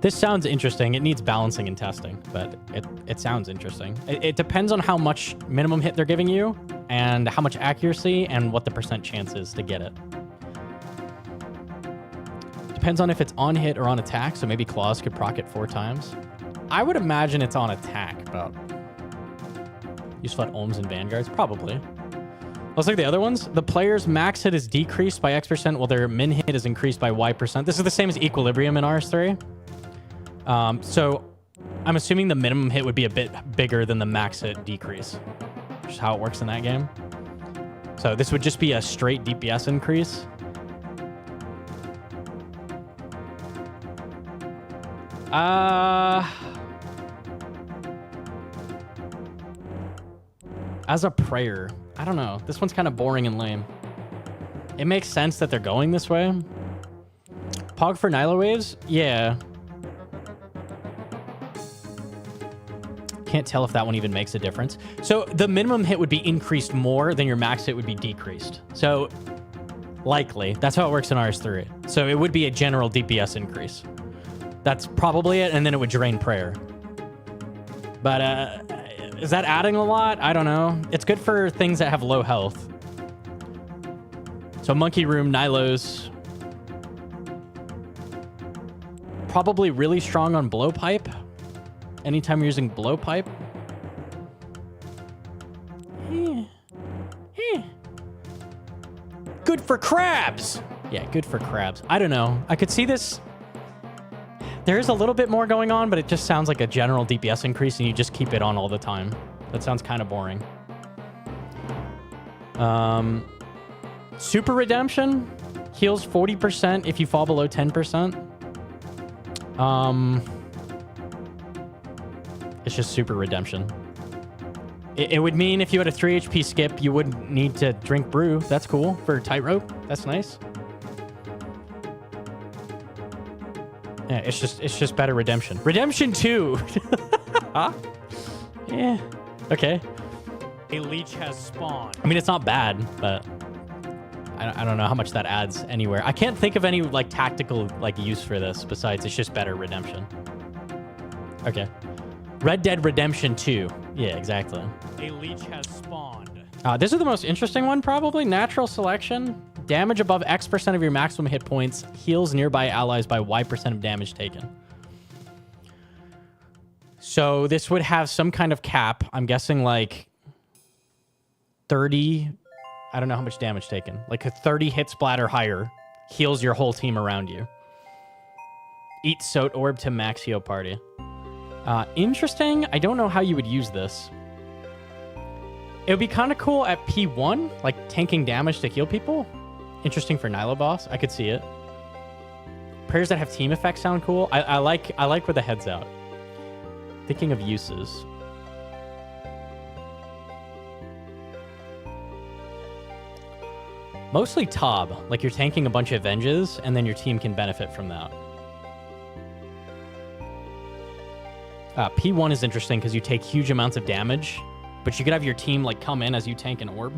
This sounds interesting. It needs balancing and testing, but it sounds interesting. It depends on how much minimum hit they're giving you and how much accuracy and what the percent chance is to get it. Depends on if it's on hit or on attack, so maybe Claws could proc it 4 times. I would imagine it's on attack, but... Useful at Ohms and Vanguards? Probably. Let's look at the other ones. The player's max hit is decreased by X% while their min hit is increased by Y%. This is the same as Equilibrium in RS3. So I'm assuming the minimum hit would be a bit bigger than the max hit decrease, which is how it works in that game. So this would just be a straight DPS increase. As a prayer, I don't know. This one's kind of boring and lame. It makes sense that they're going this way. Pog for Nilo Waves? Yeah. Can't tell if that one even makes a difference. So the minimum hit would be increased more than your max hit would be decreased. So likely. That's how it works in RS3. So it would be a general DPS increase. That's probably it, and then it would drain prayer. But is that adding a lot? I don't know. It's good for things that have low health. So Monkey Room, Nilos. Probably really strong on Blowpipe. Anytime you're using Blowpipe. Good for crabs! Yeah, good for crabs. I don't know. I could see this. There is a little bit more going on, but it just sounds like a general DPS increase and you just keep it on all the time. That sounds kind of boring. Super Redemption heals 40% if you fall below 10%. It's just Super Redemption. It would mean if you had a 3 HP skip, you wouldn't need to drink brew. That's cool for Tightrope. That's nice. Yeah, it's just better Redemption. Redemption 2. Huh? Yeah. Okay. A leech has spawned. I mean, it's not bad, but I don't know how much that adds anywhere. I can't think of any like tactical like use for this besides it's just better Redemption. Okay. Red Dead Redemption 2. Yeah, exactly. A leech has spawned. This is the most interesting one, probably. Natural Selection. Damage above X% of your maximum hit points. Heals nearby allies by Y% of damage taken. So this would have some kind of cap. I'm guessing like 30. I don't know how much damage taken. Like a 30 hit splat or higher. Heals your whole team around you. Eat Soat Orb to max heal party. Interesting. I don't know how you would use this. It would be kind of cool at P1, like tanking damage to heal people. Interesting for Nilo boss. I could see it. Prayers that have team effects sound cool. I like where the head's out. Thinking of uses. Mostly Tob. Like you're tanking a bunch of Avenges, and then your team can benefit from that. P1 is interesting because you take huge amounts of damage, but you could have your team like come in as you tank an orb.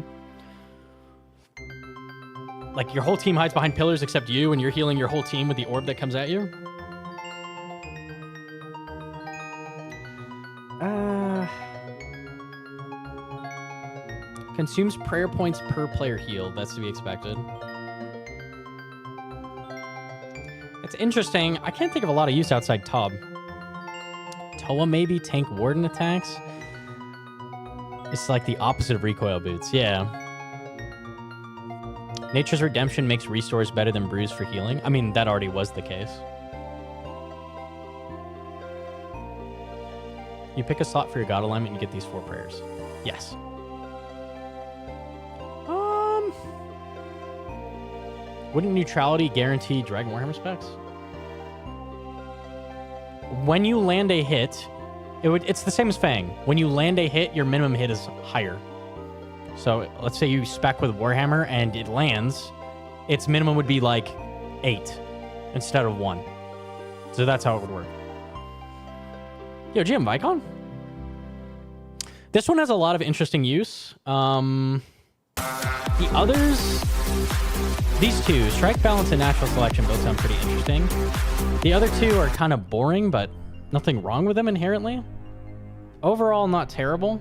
Like your whole team hides behind pillars except you, and you're healing your whole team with the orb that comes at you. Consumes prayer points per player healed. That's to be expected. It's interesting. I can't think of a lot of use outside Tob. TOA maybe? Tank Warden attacks? It's like the opposite of recoil boots. Yeah. Nature's Redemption makes restores better than Bruise for healing. I mean, that already was the case. You pick a slot for your God alignment and you get these 4 prayers. Yes. Wouldn't neutrality guarantee Dragon Warhammer specs? When you land a hit, it's the same as Fang. When you land a hit, your minimum hit is higher. So let's say you spec with Warhammer and it lands, its minimum would be like 8 instead of 1. So that's how it would work. Yo, GM Vicon? This one has a lot of interesting use. The others, these two, Strike Balance and Natural Selection, both sound pretty interesting. The other two are kind of boring, but nothing wrong with them inherently. Overall, not terrible.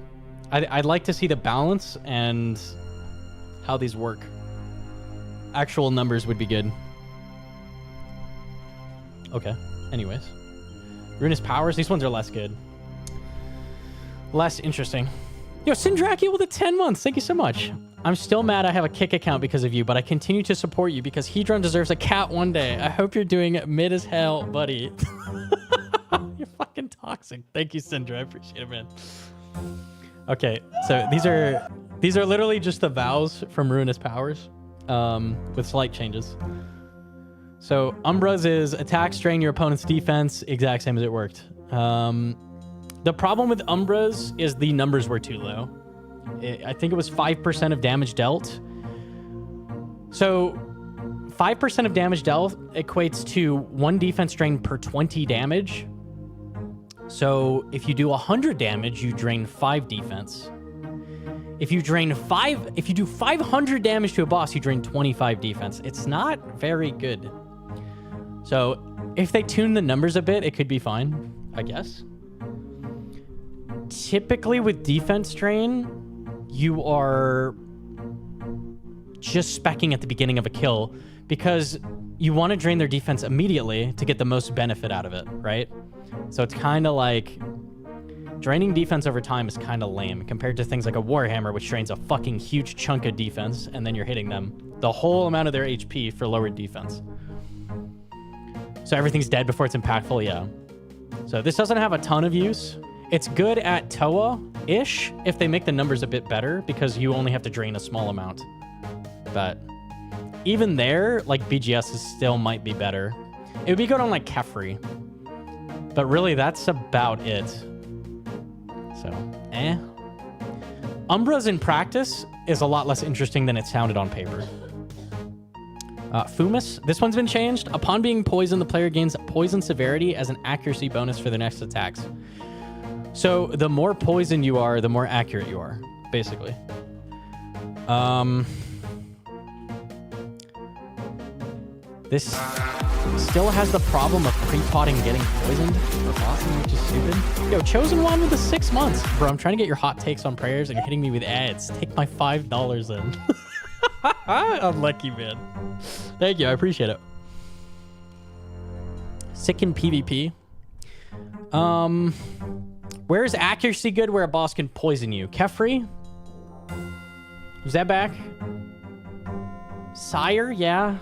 I'd like to see the balance and how these work. Actual numbers would be good. Okay, anyways. Runis powers, these ones are less good. Less interesting. Yo, Sindraki with the 10 months. Thank you so much. I'm still mad I have a Kick account because of you, but I continue to support you because Hedron deserves a cat one day. I hope you're doing mid as hell, buddy. You're fucking toxic. Thank you, Sindra. I appreciate it, man. Okay, so these are literally just the vows from Ruinous Powers with slight changes. So Umbra's is attack, strain your opponent's defense, exact same as it worked. The problem with Umbra's is the numbers were too low. I think it was 5% of damage dealt. So 5% of damage dealt equates to 1 defense drain per 20 damage. So if you do 100 damage, you drain 5 defense. If you do 500 damage to a boss, you drain 25 defense. It's not very good. So if they tune the numbers a bit, it could be fine, I guess. Typically with defense drain, you are just speccing at the beginning of a kill because you want to drain their defense immediately to get the most benefit out of it, right? So it's kind of like draining defense over time is kind of lame compared to things like a Warhammer, which drains a fucking huge chunk of defense, and then you're hitting them the whole amount of their HP for lowered defense. So everything's dead before it's impactful, yeah. So this doesn't have a ton of use. It's good at TOA-ish if they make the numbers a bit better because you only have to drain a small amount. But even there, like BGS still might be better. It would be good on like Kefri. But really, that's about it. So, Umbra's in practice is a lot less interesting than it sounded on paper. Fumus, this one's been changed. Upon being poisoned, the player gains poison severity as an accuracy bonus for their next attacks. So the more poisoned you are, the more accurate you are, basically. This still has the problem of pre-potting getting poisoned for bosses, which is stupid. Yo, Chosen One with the 6 months. Bro, I'm trying to get your hot takes on prayers and you're hitting me with ads. Take my $5 in. Unlucky, man. Thank you, I appreciate it. Sick in PvP. Where is accuracy good where a boss can poison you? Kefri? Was that back? Sire? Yeah.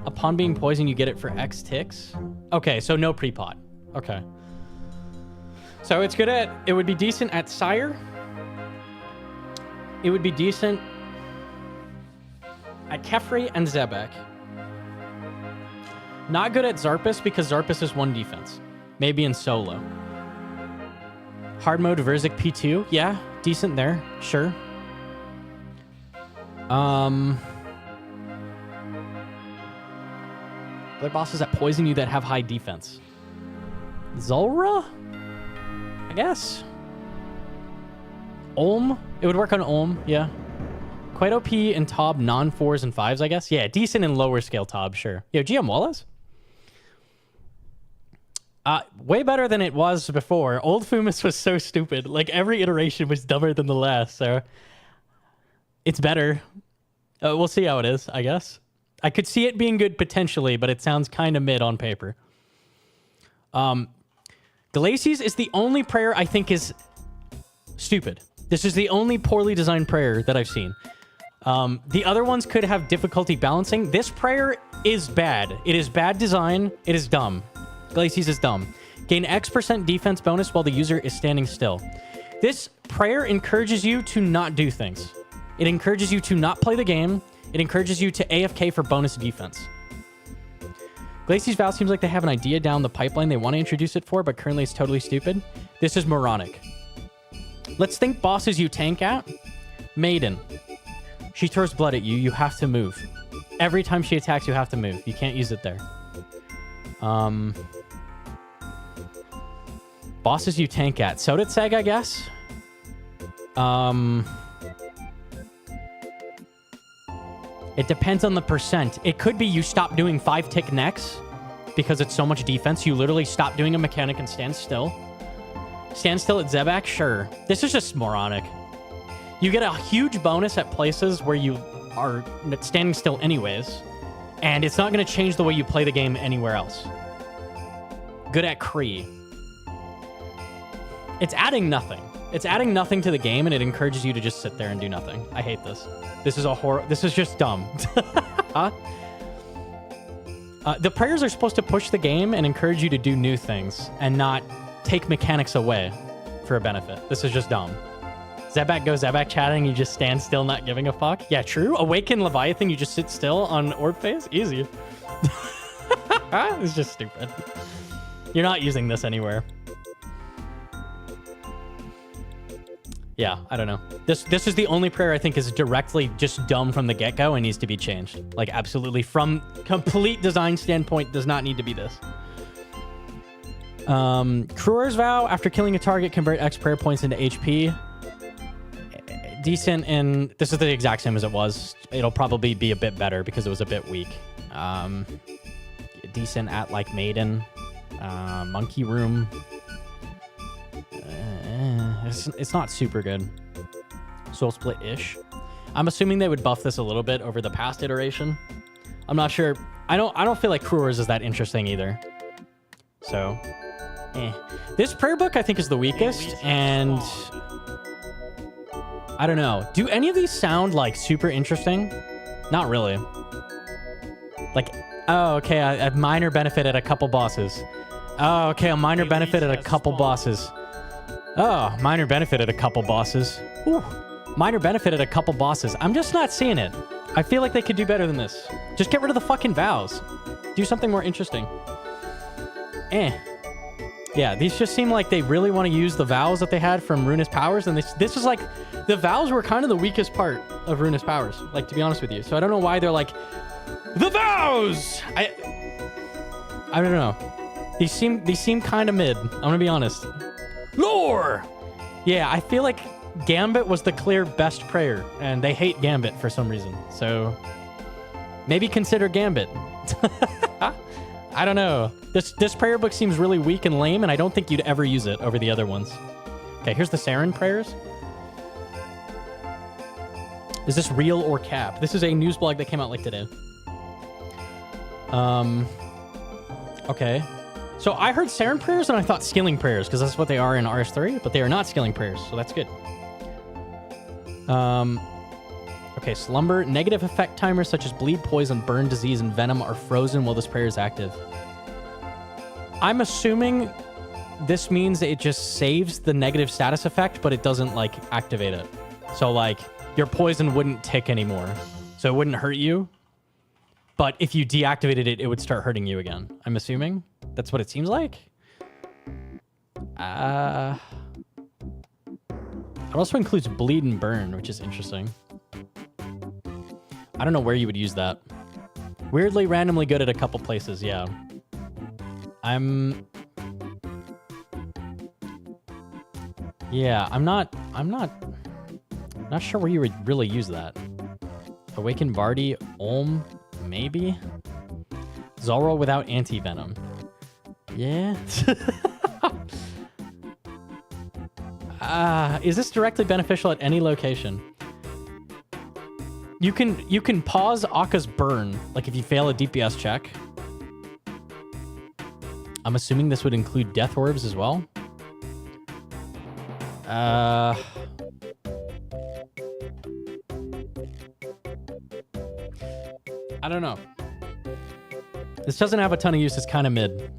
Upon being poisoned, you get it for X ticks. Okay, so no pre-pot. Okay. So it's good at... It would be decent at Sire. It would be decent at Kefri and Zebek. Not good at Zarpus because Zarpus is 1 defense. Maybe in solo. Hard mode Verzik P2. Yeah, decent there. Sure. Other bosses that poison you that have high defense. Zulra? I guess. Olm? It would work on Olm, yeah. Quite OP in Tob non-4s and 5s, I guess. Yeah, decent in lower scale Tob, sure. Yo, GM Wallace? Way better than it was before. Old Fumus was so stupid. Like, every iteration was dumber than the last, so... It's better. We'll see how it is, I guess. I could see it being good potentially, but it sounds kind of mid on paper. Glacies is the only prayer I think is stupid. This is the only poorly designed prayer that I've seen. The other ones could have difficulty balancing. This prayer is bad. It is bad design. It is dumb. Glacies is dumb. Gain X% defense bonus while the user is standing still. This prayer encourages you to not do things. It encourages you to not play the game. It encourages you to AFK for bonus defense. Glacies Vow seems like they have an idea down the pipeline they want to introduce it for, but currently it's totally stupid. This is moronic. Let's think bosses you tank at. Maiden. She throws blood at you. You have to move. Every time she attacks, you have to move. You can't use it there. Bosses you tank at. Soditseg, I guess. It depends on the percent. It could be you stop doing 5-tick necks because it's so much defense. You literally stop doing a mechanic and stand still. Stand still at Zebak? Sure. This is just moronic. You get a huge bonus at places where you are standing still anyways, and it's not going to change the way you play the game anywhere else. Good at Kree. It's adding nothing. It's adding nothing to the game, and it encourages you to just sit there and do nothing. I hate this. This is a horror. This is just dumb. Huh? The prayers are supposed to push the game and encourage you to do new things and not take mechanics away for a benefit. This is just dumb. Zebak goes Zebak chatting, you just stand still not giving a fuck. Yeah, true. Awaken Leviathan, you just sit still on orb phase. Easy. It's just stupid. You're not using this anywhere. Yeah, I don't know. This is the only prayer I think is directly just dumb from the get-go and needs to be changed. Like, absolutely. From complete design standpoint, does not need to be this. Cruer's Vow. After killing a target, convert X prayer points into HP. Decent in... This is the exact same as it was. It'll probably be a bit better because it was a bit weak. Decent at, like, Maiden. Monkey Room. It's not super good. Soul Split-ish. I'm assuming they would buff this a little bit over the past iteration. I'm not sure. I don't feel like Cruer's is that interesting either. So, This prayer book I think is the weakest, and I don't know. Do any of these sound like super interesting? Not really. Like, oh, okay, a minor benefit at a couple bosses. Oh, okay, a minor benefit at a couple bosses. Oh, minor benefit at a couple bosses. Ooh, minor benefit at a couple bosses. I'm just not seeing it. I feel like they could do better than this. Just get rid of the fucking vows. Do something more interesting. Yeah, these just seem like they really want to use the vows that they had from Runis Powers, and this is like... The vows were kind of the weakest part of Runis Powers, like, to be honest with you. So I don't know why they're like, the vows! I don't know. These seem kind of mid, I'm gonna be honest. Lore! Yeah, I feel like Gambit was the clear best prayer, and they hate Gambit for some reason. So maybe consider Gambit. I don't know. This prayer book seems really weak and lame, and I don't think you'd ever use it over the other ones. Okay, here's the Sarin prayers. Is this real or cap? This is a news blog that came out like today. Okay. So I heard Sarin prayers and I thought skilling prayers because that's what they are in RS3, but they are not skilling prayers, so that's good. Okay, slumber. Negative effect timers such as bleed, poison, burn, disease, and venom are frozen while this prayer is active. I'm assuming this means it just saves the negative status effect, but it doesn't, like, activate it. So, like, your poison wouldn't tick anymore. So it wouldn't hurt you. But if you deactivated it, it would start hurting you again. I'm assuming. That's what it seems like. It also includes bleed and burn, which is interesting. I don't know where you would use that. Weirdly, randomly good at a couple places, yeah. I'm not sure where you would really use that. Awaken Vardy, Olm, maybe? Zoro without anti-venom. Yeah. Is this directly beneficial at any location? You can pause Akka's burn, like if you fail a DPS check. I'm assuming this would include death orbs as well. I don't know. This doesn't have a ton of use. It's kind of mid.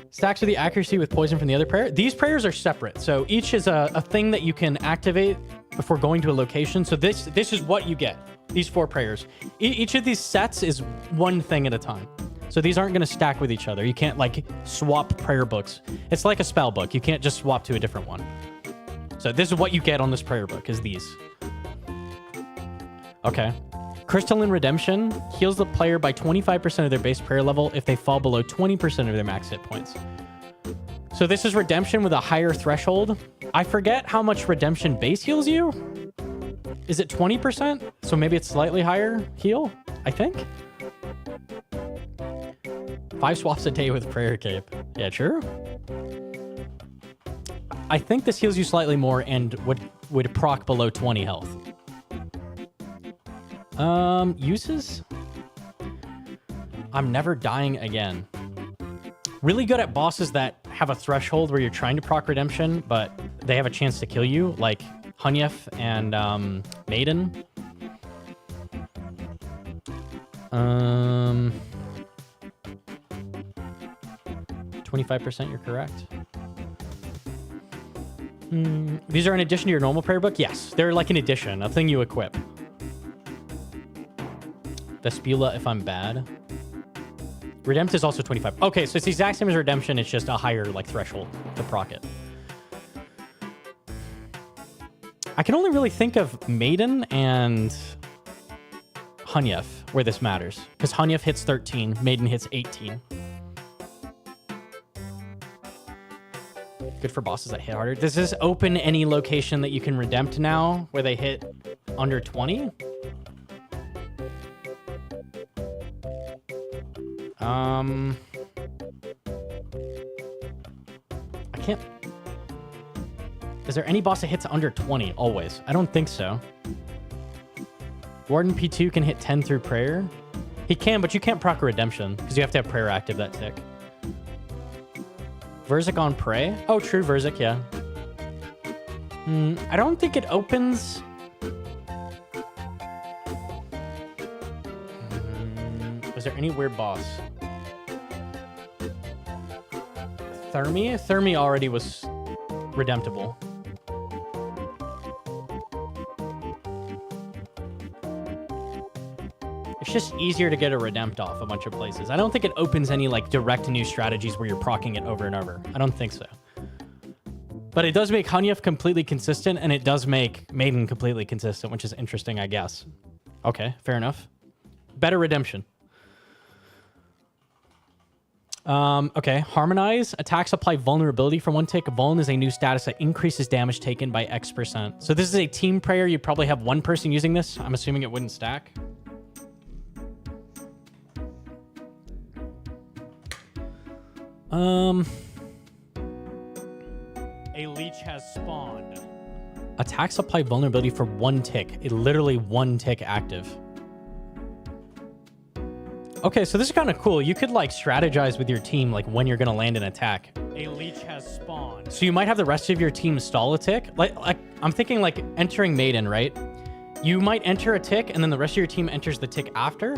Stacks with the accuracy with poison from the other prayer. These prayers are separate. So each is a thing that you can activate before going to a location. So this is what you get. These 4 prayers. Each of these sets is one thing at a time. So these aren't going to stack with each other. You can't like swap prayer books. It's like a spell book. You can't just swap to a different one. So this is what you get on this prayer book is these. Okay. Crystalline Redemption heals the player by 25% of their base prayer level if they fall below 20% of their max hit points. So this is Redemption with a higher threshold. I forget how much Redemption base heals you. Is it 20%? So maybe it's slightly higher heal, I think. 5 swaps a day with Prayer Cape. Yeah, sure. I think this heals you slightly more and would proc below 20 health. Uses? I'm never dying again. Really good at bosses that have a threshold where you're trying to proc Redemption, but they have a chance to kill you, like Hunyef and Maiden. 25%, you're correct. These are in addition to your normal prayer book? Yes, they're like an addition, a thing you equip. Vespula if I'm bad. Redempt is also 25. Okay, so it's the exact same as Redemption. It's just a higher like threshold to proc it. I can only really think of Maiden and Hunyef where this matters. Because Hunyef hits 13, Maiden hits 18. Good for bosses that hit harder. Does this open any location that you can Redempt now where they hit under 20? I can't... Is there any boss that hits under 20 always? I don't think so. Warden P2 can hit 10 through prayer. He can, but you can't proc a Redemption because you have to have prayer active that tick. Verzik on Prey? Oh, true, Verzik, yeah. I don't think it opens... Is there any weird boss? Thermi? Thermi already was redemptible. It's just easier to get a Redempt off a bunch of places. I don't think it opens any like direct new strategies where you're proccing it over and over. I don't think so. But it does make Hunyef completely consistent, and it does make Maiden completely consistent, which is interesting, I guess. Okay, fair enough. Better Redemption. Okay, Harmonize. Attacks apply vulnerability for 1 tick. Vuln is a new status that increases damage taken by X%. So this is a team prayer. You'd probably have 1 person using this. I'm assuming it wouldn't stack. A leech has spawned. Attacks apply vulnerability for 1 tick. It literally 1 tick active. Okay, so this is kind of cool. You could like strategize with your team like when you're going to land an attack. A leech has spawned. So you might have the rest of your team stall a tick. Like I'm thinking like entering Maiden, right? You might enter a tick and then the rest of your team enters the tick after.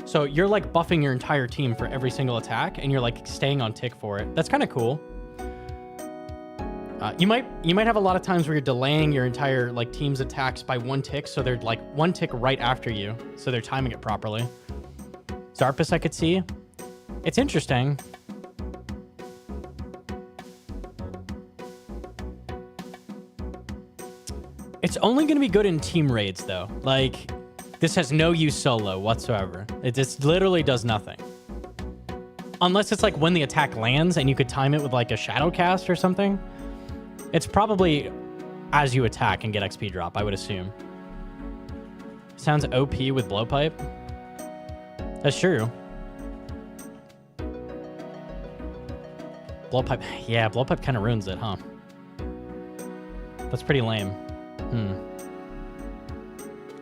So you're like buffing your entire team for every single attack and you're like staying on tick for it. That's kind of cool. You might have a lot of times where you're delaying your entire like team's attacks by 1 tick. So they're like 1 tick right after you. So they're timing it properly. Zarpus I could see. It's interesting. It's only going to be good in team raids though. Like this has no use solo whatsoever. It just literally does nothing. Unless it's like when the attack lands and you could time it with like a shadow cast or something. It's probably as you attack and get XP drop, I would assume. Sounds OP with blowpipe. That's true. Blowpipe. Yeah, blowpipe kind of ruins it, huh? That's pretty lame.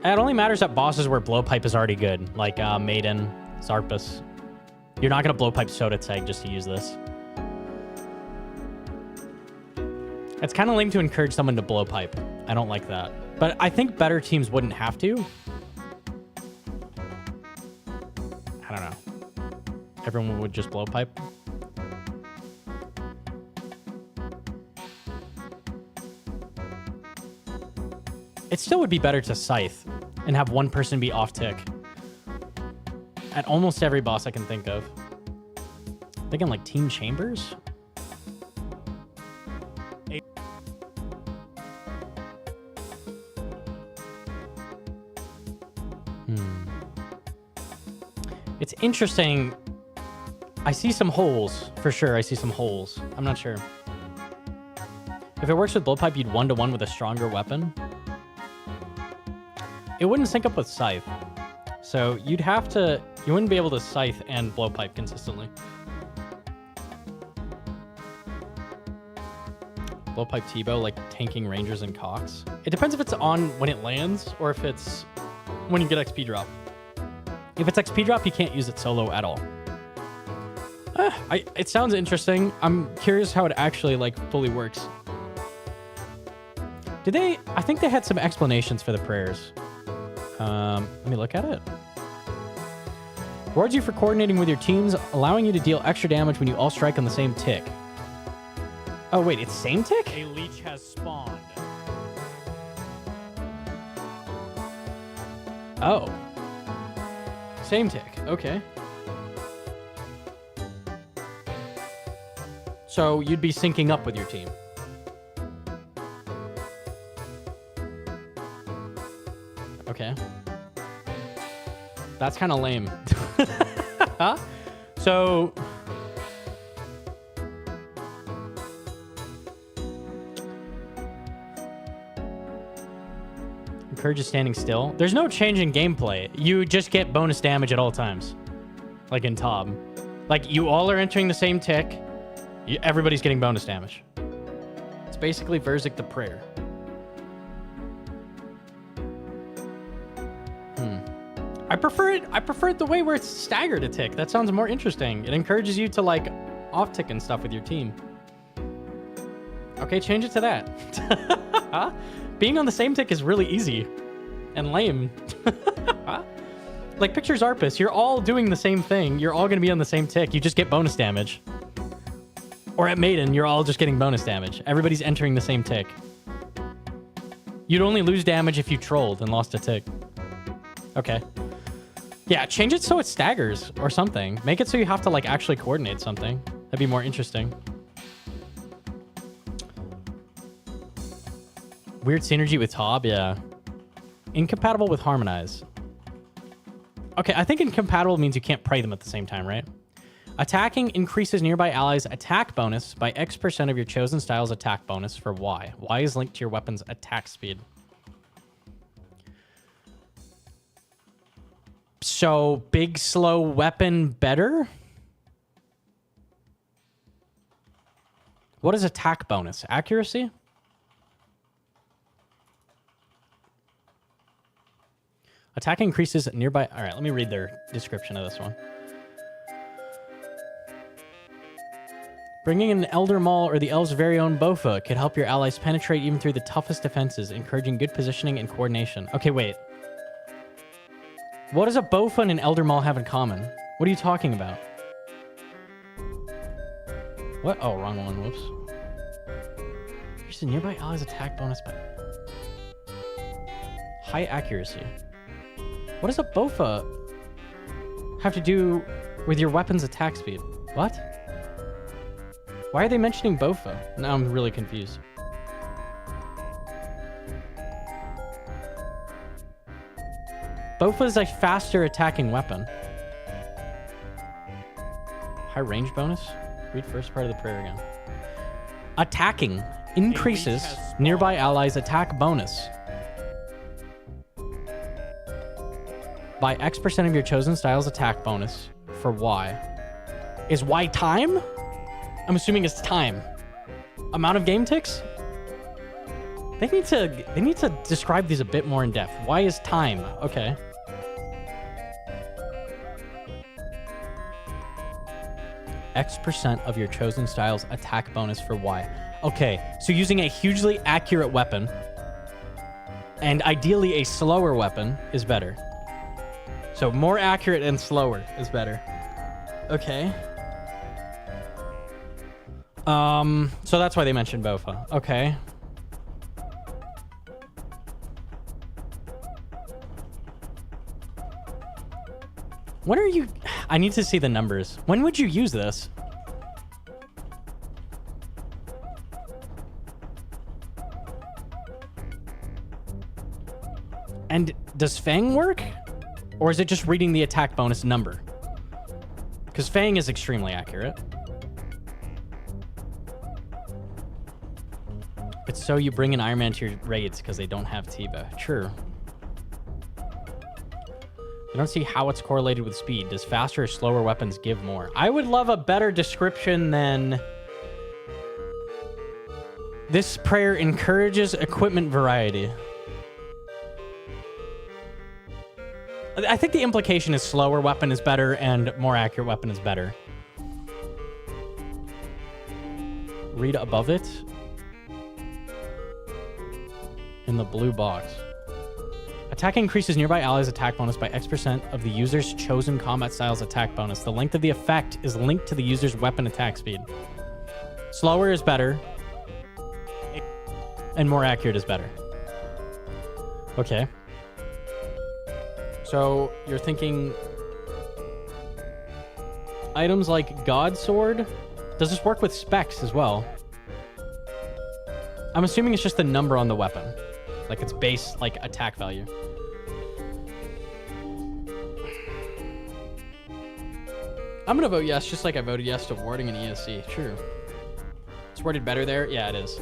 It only matters at bosses where blowpipe is already good, like Maiden, Zarpus. You're not gonna blowpipe Soda Tag just to use this. It's kind of lame to encourage someone to blowpipe. I don't like that. But I think better teams wouldn't have to. I don't know. Everyone would just blowpipe. It still would be better to Scythe and have one person be off tick. At almost every boss I can think of. Thinking like Team Chambers? It's interesting. I see some holes, for sure. I see some holes. I'm not sure. If it works with blowpipe, you'd 1-to-1 with a stronger weapon. It wouldn't sync up with Scythe. So you'd have to... You wouldn't be able to Scythe and blowpipe consistently. Blowpipe T-bow, like tanking Rangers and Cox. It depends if it's on when it lands or if it's when you get XP drop. If it's XP drop, you can't use it solo at all. It sounds interesting. I'm curious how it actually like fully works. Did they? I think they had some explanations for the prayers. Let me look at it. Rewards you for coordinating with your teams, allowing you to deal extra damage when you all strike on the same tick. Oh wait, it's same tick? A leech has spawned. Oh. Same tick. Okay. So you'd be syncing up with your team. Okay. That's kind of lame. Huh? So... Encourages standing still. There's no change in gameplay. You just get bonus damage at all times. Like in Tob. Like, you all are entering the same tick. Everybody's getting bonus damage. It's basically Verzik the Prayer. I prefer it the way where it's staggered a tick. That sounds more interesting. It encourages you to, like, off-tick and stuff with your team. Okay, change it to that. Huh? Being on the same tick is really easy and lame. Like, picture Zarpus. You're all doing the same thing. You're all going to be on the same tick. You just get bonus damage. Or at Maiden, you're all just getting bonus damage. Everybody's entering the same tick. You'd only lose damage if you trolled and lost a tick. Okay. Yeah, change it so it staggers or something. Make it so you have to, like, actually coordinate something. That'd be more interesting. Weird synergy with Tob, yeah. Incompatible with Harmonize. Okay, I think incompatible means you can't pray them at the same time, right? Attacking increases nearby allies' attack bonus by X% of your chosen style's attack bonus for Y. Y is linked to your weapon's attack speed. So, big, slow weapon better? What is attack bonus? Accuracy? Attack increases nearby... All right, let me read their description of this one. Bringing in an Elder Maul or the Elves' very own Bofa could help your allies penetrate even through the toughest defenses, encouraging good positioning and coordination. Okay, wait. What does a Bofa and an Elder Maul have in common? What are you talking about? What? Oh, wrong one. Whoops. There's a nearby allies attack bonus by... High accuracy. What does a Bofa have to do with your weapon's attack speed? What? Why are they mentioning Bofa? Now I'm really confused. Bofa is a faster attacking weapon. High range bonus? Read first part of the prayer again. Attacking increases nearby allies' attack bonus by X% of your chosen style's attack bonus for Y. Is Y time? I'm assuming it's time. Amount of game ticks? They need to describe these a bit more in depth. Why is time? Okay. X% of your chosen style's attack bonus for Y. Okay, so using a hugely accurate weapon and ideally a slower weapon is better. So more accurate and slower is better. Okay. So that's why they mentioned Bofa. Okay. When are you... I need to see the numbers. When would you use this? And does Fang work? Or is it just reading the attack bonus number? Because Fang is extremely accurate. It's so you bring an Iron Man to your raids because they don't have Tiba. True. I don't see how it's correlated with speed. Does faster or slower weapons give more? I would love a better description than... This prayer encourages equipment variety. I think the implication is slower weapon is better and more accurate weapon is better. Read above it. In the blue box. Attack increases nearby allies' attack bonus by X% of the user's chosen combat style's attack bonus. The length of the effect is linked to the user's weapon attack speed. Slower is better. And more accurate is better. Okay. So, you're thinking... Items like God Sword? Does this work with specs as well? I'm assuming it's just the number on the weapon. Like its base, like, attack value. I'm gonna vote yes, just like I voted yes to warding and ESC. True. It's worded better there? Yeah, it is.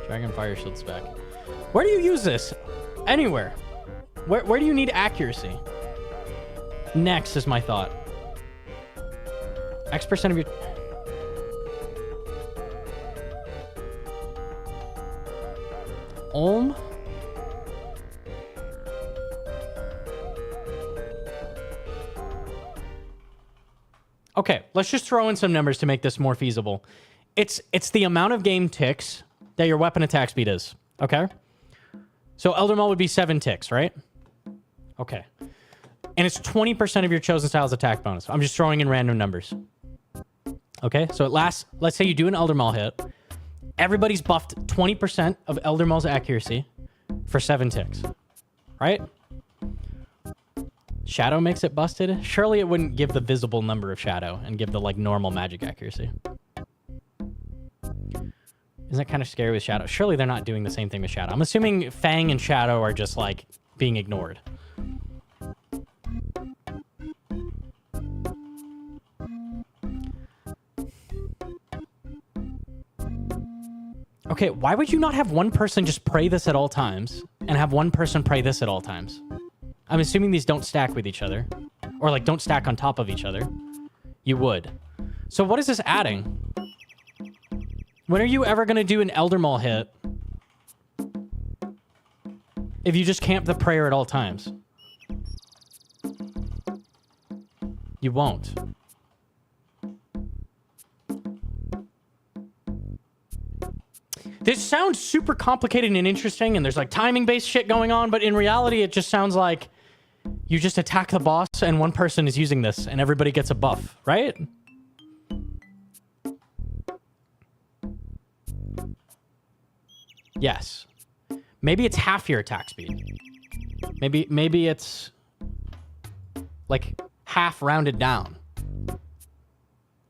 Dragon Fire Shield spec. Where do you use this? Anywhere. Where do you need accuracy? Next is my thought. X% of your... Olm? Okay, let's just throw in some numbers to make this more feasible. It's the amount of game ticks that your weapon attack speed is, okay? So Elder Maul would be 7 ticks, right? Okay. And it's 20% of your chosen style's attack bonus. I'm just throwing in random numbers. Okay, so it lasts... Let's say you do an Elder Maul hit. Everybody's buffed 20% of Elder Maul's accuracy for 7 ticks. Right? Shadow makes it busted? Surely it wouldn't give the visible number of Shadow and give the, like, normal magic accuracy. Isn't that kind of scary with Shadow? Surely they're not doing the same thing with Shadow. I'm assuming Fang and Shadow are just, like, being ignored. Okay, why would you not have one person just pray this at all times and have one person pray this at all times? I'm assuming these don't stack with each other. Or, like, don't stack on top of each other. You would. So what is this adding? When are you ever going to do an Elder Maul hit if you just camp the prayer at all times? You won't. This sounds super complicated and interesting, and there's like timing-based shit going on, but in reality, it just sounds like you just attack the boss and one person is using this and everybody gets a buff, right? Yes. Maybe it's half your attack speed. Maybe it's like half rounded down.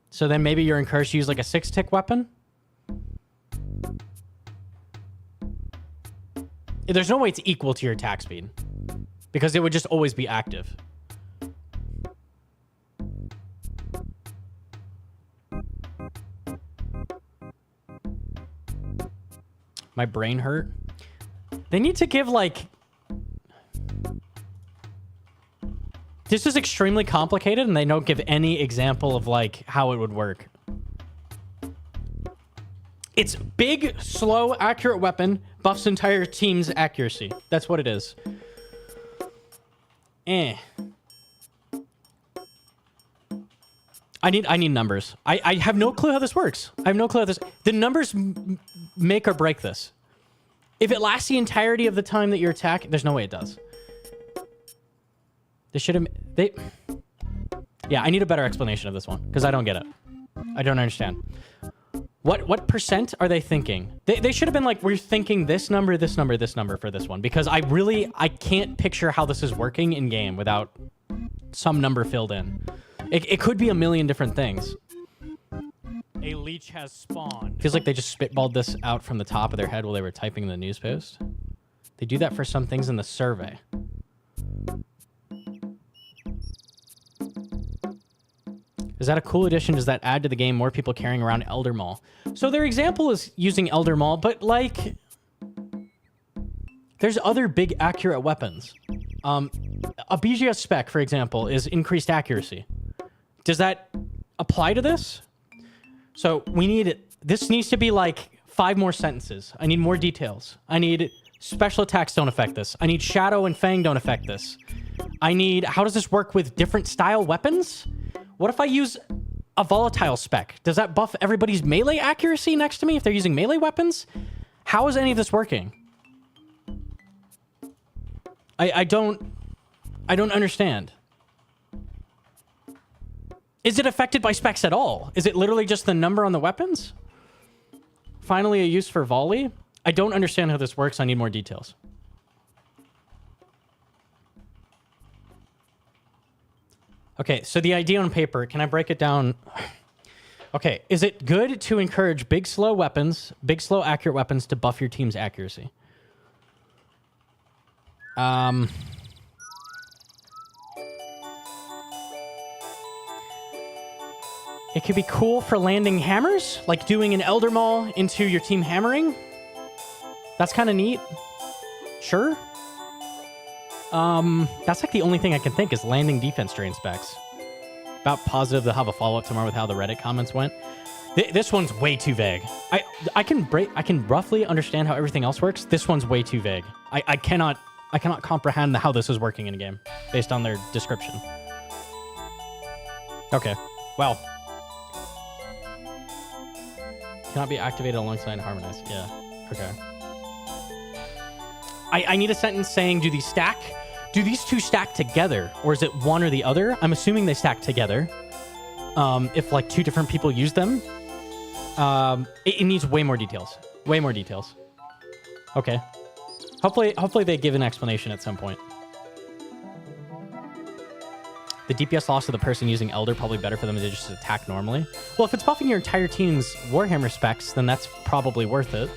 So then maybe you're encouraged to use like a 6-tick weapon? There's no way it's equal to your attack speed because it would just always be active. My brain hurt. They need to give like... This is extremely complicated, and they don't give any example of, like, how it would work. It's big, slow, accurate weapon, buffs entire team's accuracy. That's what it is. I need numbers. I have no clue how this works. I have no clue how this... The numbers make or break this. If it lasts the entirety of the time that you attack, there's no way it does. They should have... Yeah, I need a better explanation of this one, because I don't get it. I don't understand. What percent are they thinking? They should have been like, we're thinking this number, this number, this number for this one, because I can't picture how this is working in game without some number filled in. It could be a million different things. A leech has spawned. Feels like they just spitballed this out from the top of their head while they were typing the news post. They do that for some things in the survey. Is that a cool addition? Does that add to the game more people carrying around Elder Maul? So their example is using Elder Maul, but like... There's other big accurate weapons. A BGS spec, for example, is increased accuracy. Does that apply to this? So we need... This needs to be like 5 more sentences. I need more details. I need special attacks don't affect this. I need Shadow and Fang don't affect this. I need... How does this work with different style weapons? What if I use a volatile spec? Does that buff everybody's melee accuracy next to me if they're using melee weapons? How is any of this working? I don't understand. Is it affected by specs at all? Is it literally just the number on the weapons? Finally, a use for volley? I don't understand how this works. I need more details. Okay, so the idea on paper, can I break it down? Okay, is it good to encourage big, slow weapons, big, slow, accurate weapons to buff your team's accuracy? It could be cool for landing hammers, like doing an Elder Maul into your team hammering. That's kind of neat. Sure. That's like the only thing I can think is landing defense drain specs. About positive they'll have a follow-up tomorrow with how the Reddit comments went. This one's way too vague. I can roughly understand how everything else works. This one's way too vague. I cannot comprehend how this is working in a game based on their description. Okay. Well. Cannot be activated alongside Harmonize. Yeah. Okay. I need a sentence saying, do these stack? Do these two stack together? Or is it one or the other? I'm assuming they stack together. If like 2 different people use them. It needs way more details. Way more details. Okay. Hopefully they give an explanation at some point. The DPS loss of the person using Elder probably better for them to just attack normally. Well, if it's buffing your entire team's Warhammer specs, then that's probably worth it.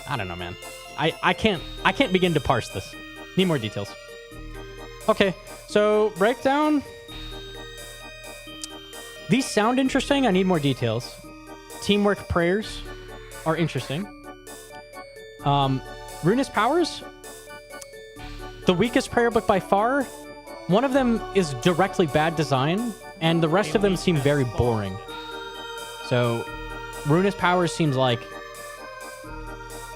I don't know, man. I can't begin to parse this. Need more details. Okay, so breakdown. These sound interesting. I need more details. Teamwork prayers are interesting. Runis powers. The weakest prayer book by far. One of them is directly bad design, and the rest of them seem very boring. So, Runis powers seems like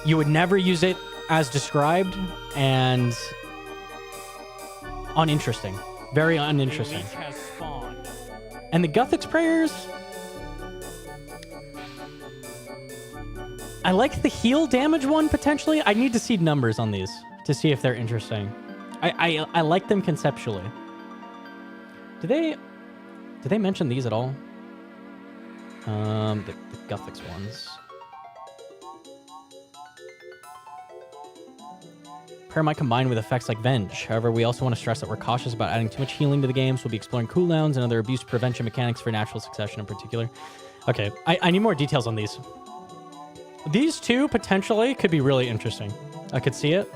you would never use it as described, and uninteresting. Very uninteresting. And the Gothics prayers... I like the heal damage one, potentially. I need to see numbers on these to see if they're interesting. I like them conceptually. Do they mention these at all? The Gothics ones. Prayer might combine with effects like Venge. However, we also want to stress that we're cautious about adding too much healing to the game, so we'll be exploring cooldowns and other abuse prevention mechanics for natural succession in particular. Okay, I need more details on these. These two potentially could be really interesting. I could see it,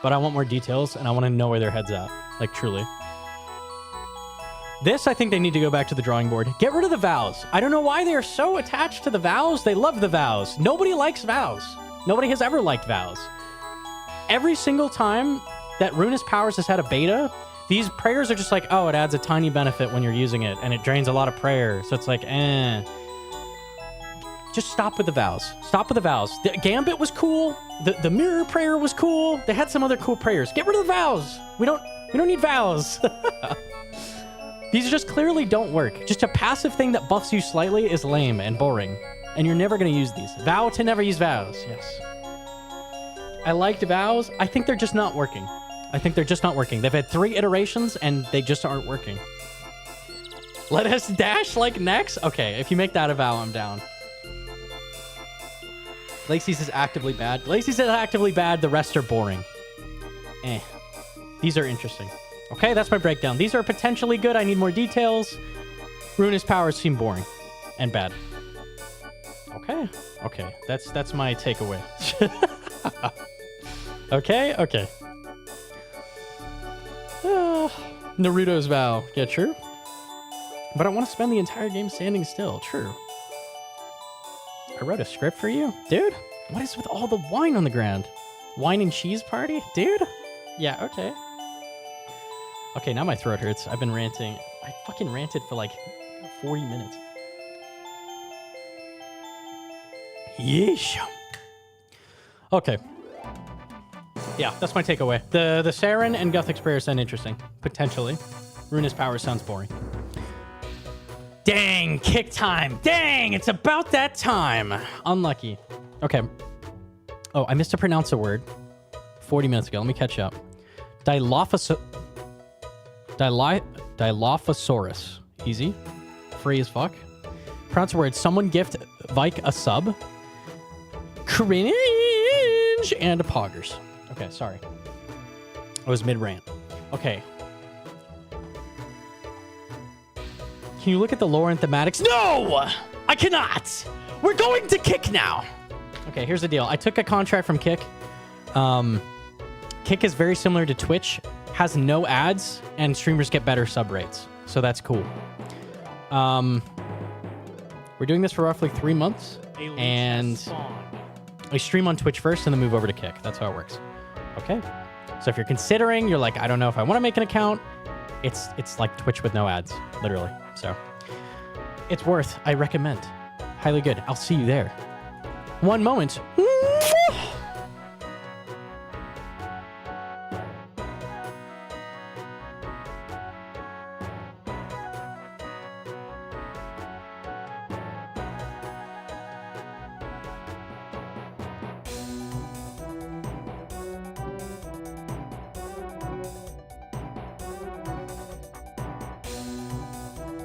but I want more details, and I want to know where their head's at. Like, truly. This, I think they need to go back to the drawing board. Get rid of the vows. I don't know why they are so attached to the vows. They love the vows. Nobody likes vows. Nobody has ever liked vows. Every single time that Runis Powers has had a beta, these prayers are just like, oh, it adds a tiny benefit when you're using it, and it drains a lot of prayer. So it's like, Just stop with the vows. Stop with the vows. The Gambit was cool. The mirror prayer was cool. They had some other cool prayers. Get rid of the vows. We don't need vows. These just clearly don't work. Just a passive thing that buffs you slightly is lame and boring. And you're never going to use these. Vow to never use vows. Yes. I liked vows. I think they're just not working. They've had 3 iterations and they just aren't working. Let us dash like next? Okay, if you make that a vow, I'm down. Lacey's is actively bad. Lacey's is actively bad. The rest are boring. These are interesting. Okay, that's my breakdown. These are potentially good. I need more details. Runis Powers seem boring and bad. Okay. That's my takeaway. Okay. Naruto's vow. Yeah, true. But I want to spend the entire game standing still. True. I wrote a script for you? Dude, what is with all the wine on the ground? Wine and cheese party? Dude? Yeah, okay. Okay, now my throat hurts. I've been ranting. I fucking ranted for like 40 minutes. Yeesh. Okay. Yeah, that's my takeaway. The Sarin and Gothics prayer sound interesting. Potentially. Runis Power sounds boring. Dang, kick time. Dang, it's about that time. Unlucky. Okay. Oh, I missed to pronounce a word 40 minutes ago. Let me catch up. Dilophosaurus. Easy. Free as fuck. Pronounce a word. Someone gift Vike a sub. Cringe and poggers. Okay, sorry. I was mid-rant. Okay. Can you look at the lore and thematics? No! I cannot! We're going to Kick now! Okay, here's the deal. I took a contract from Kick. Kick is very similar to Twitch. Has no ads, and streamers get better sub rates. So that's cool. We're doing this for roughly 3 months. And I stream on Twitch first and then move over to Kick. That's how it works. Okay. So if you're considering, you're like, I don't know if I want to make an account. It's like Twitch with no ads, literally. So it's worth, I recommend. Highly good. I'll see you there. One moment.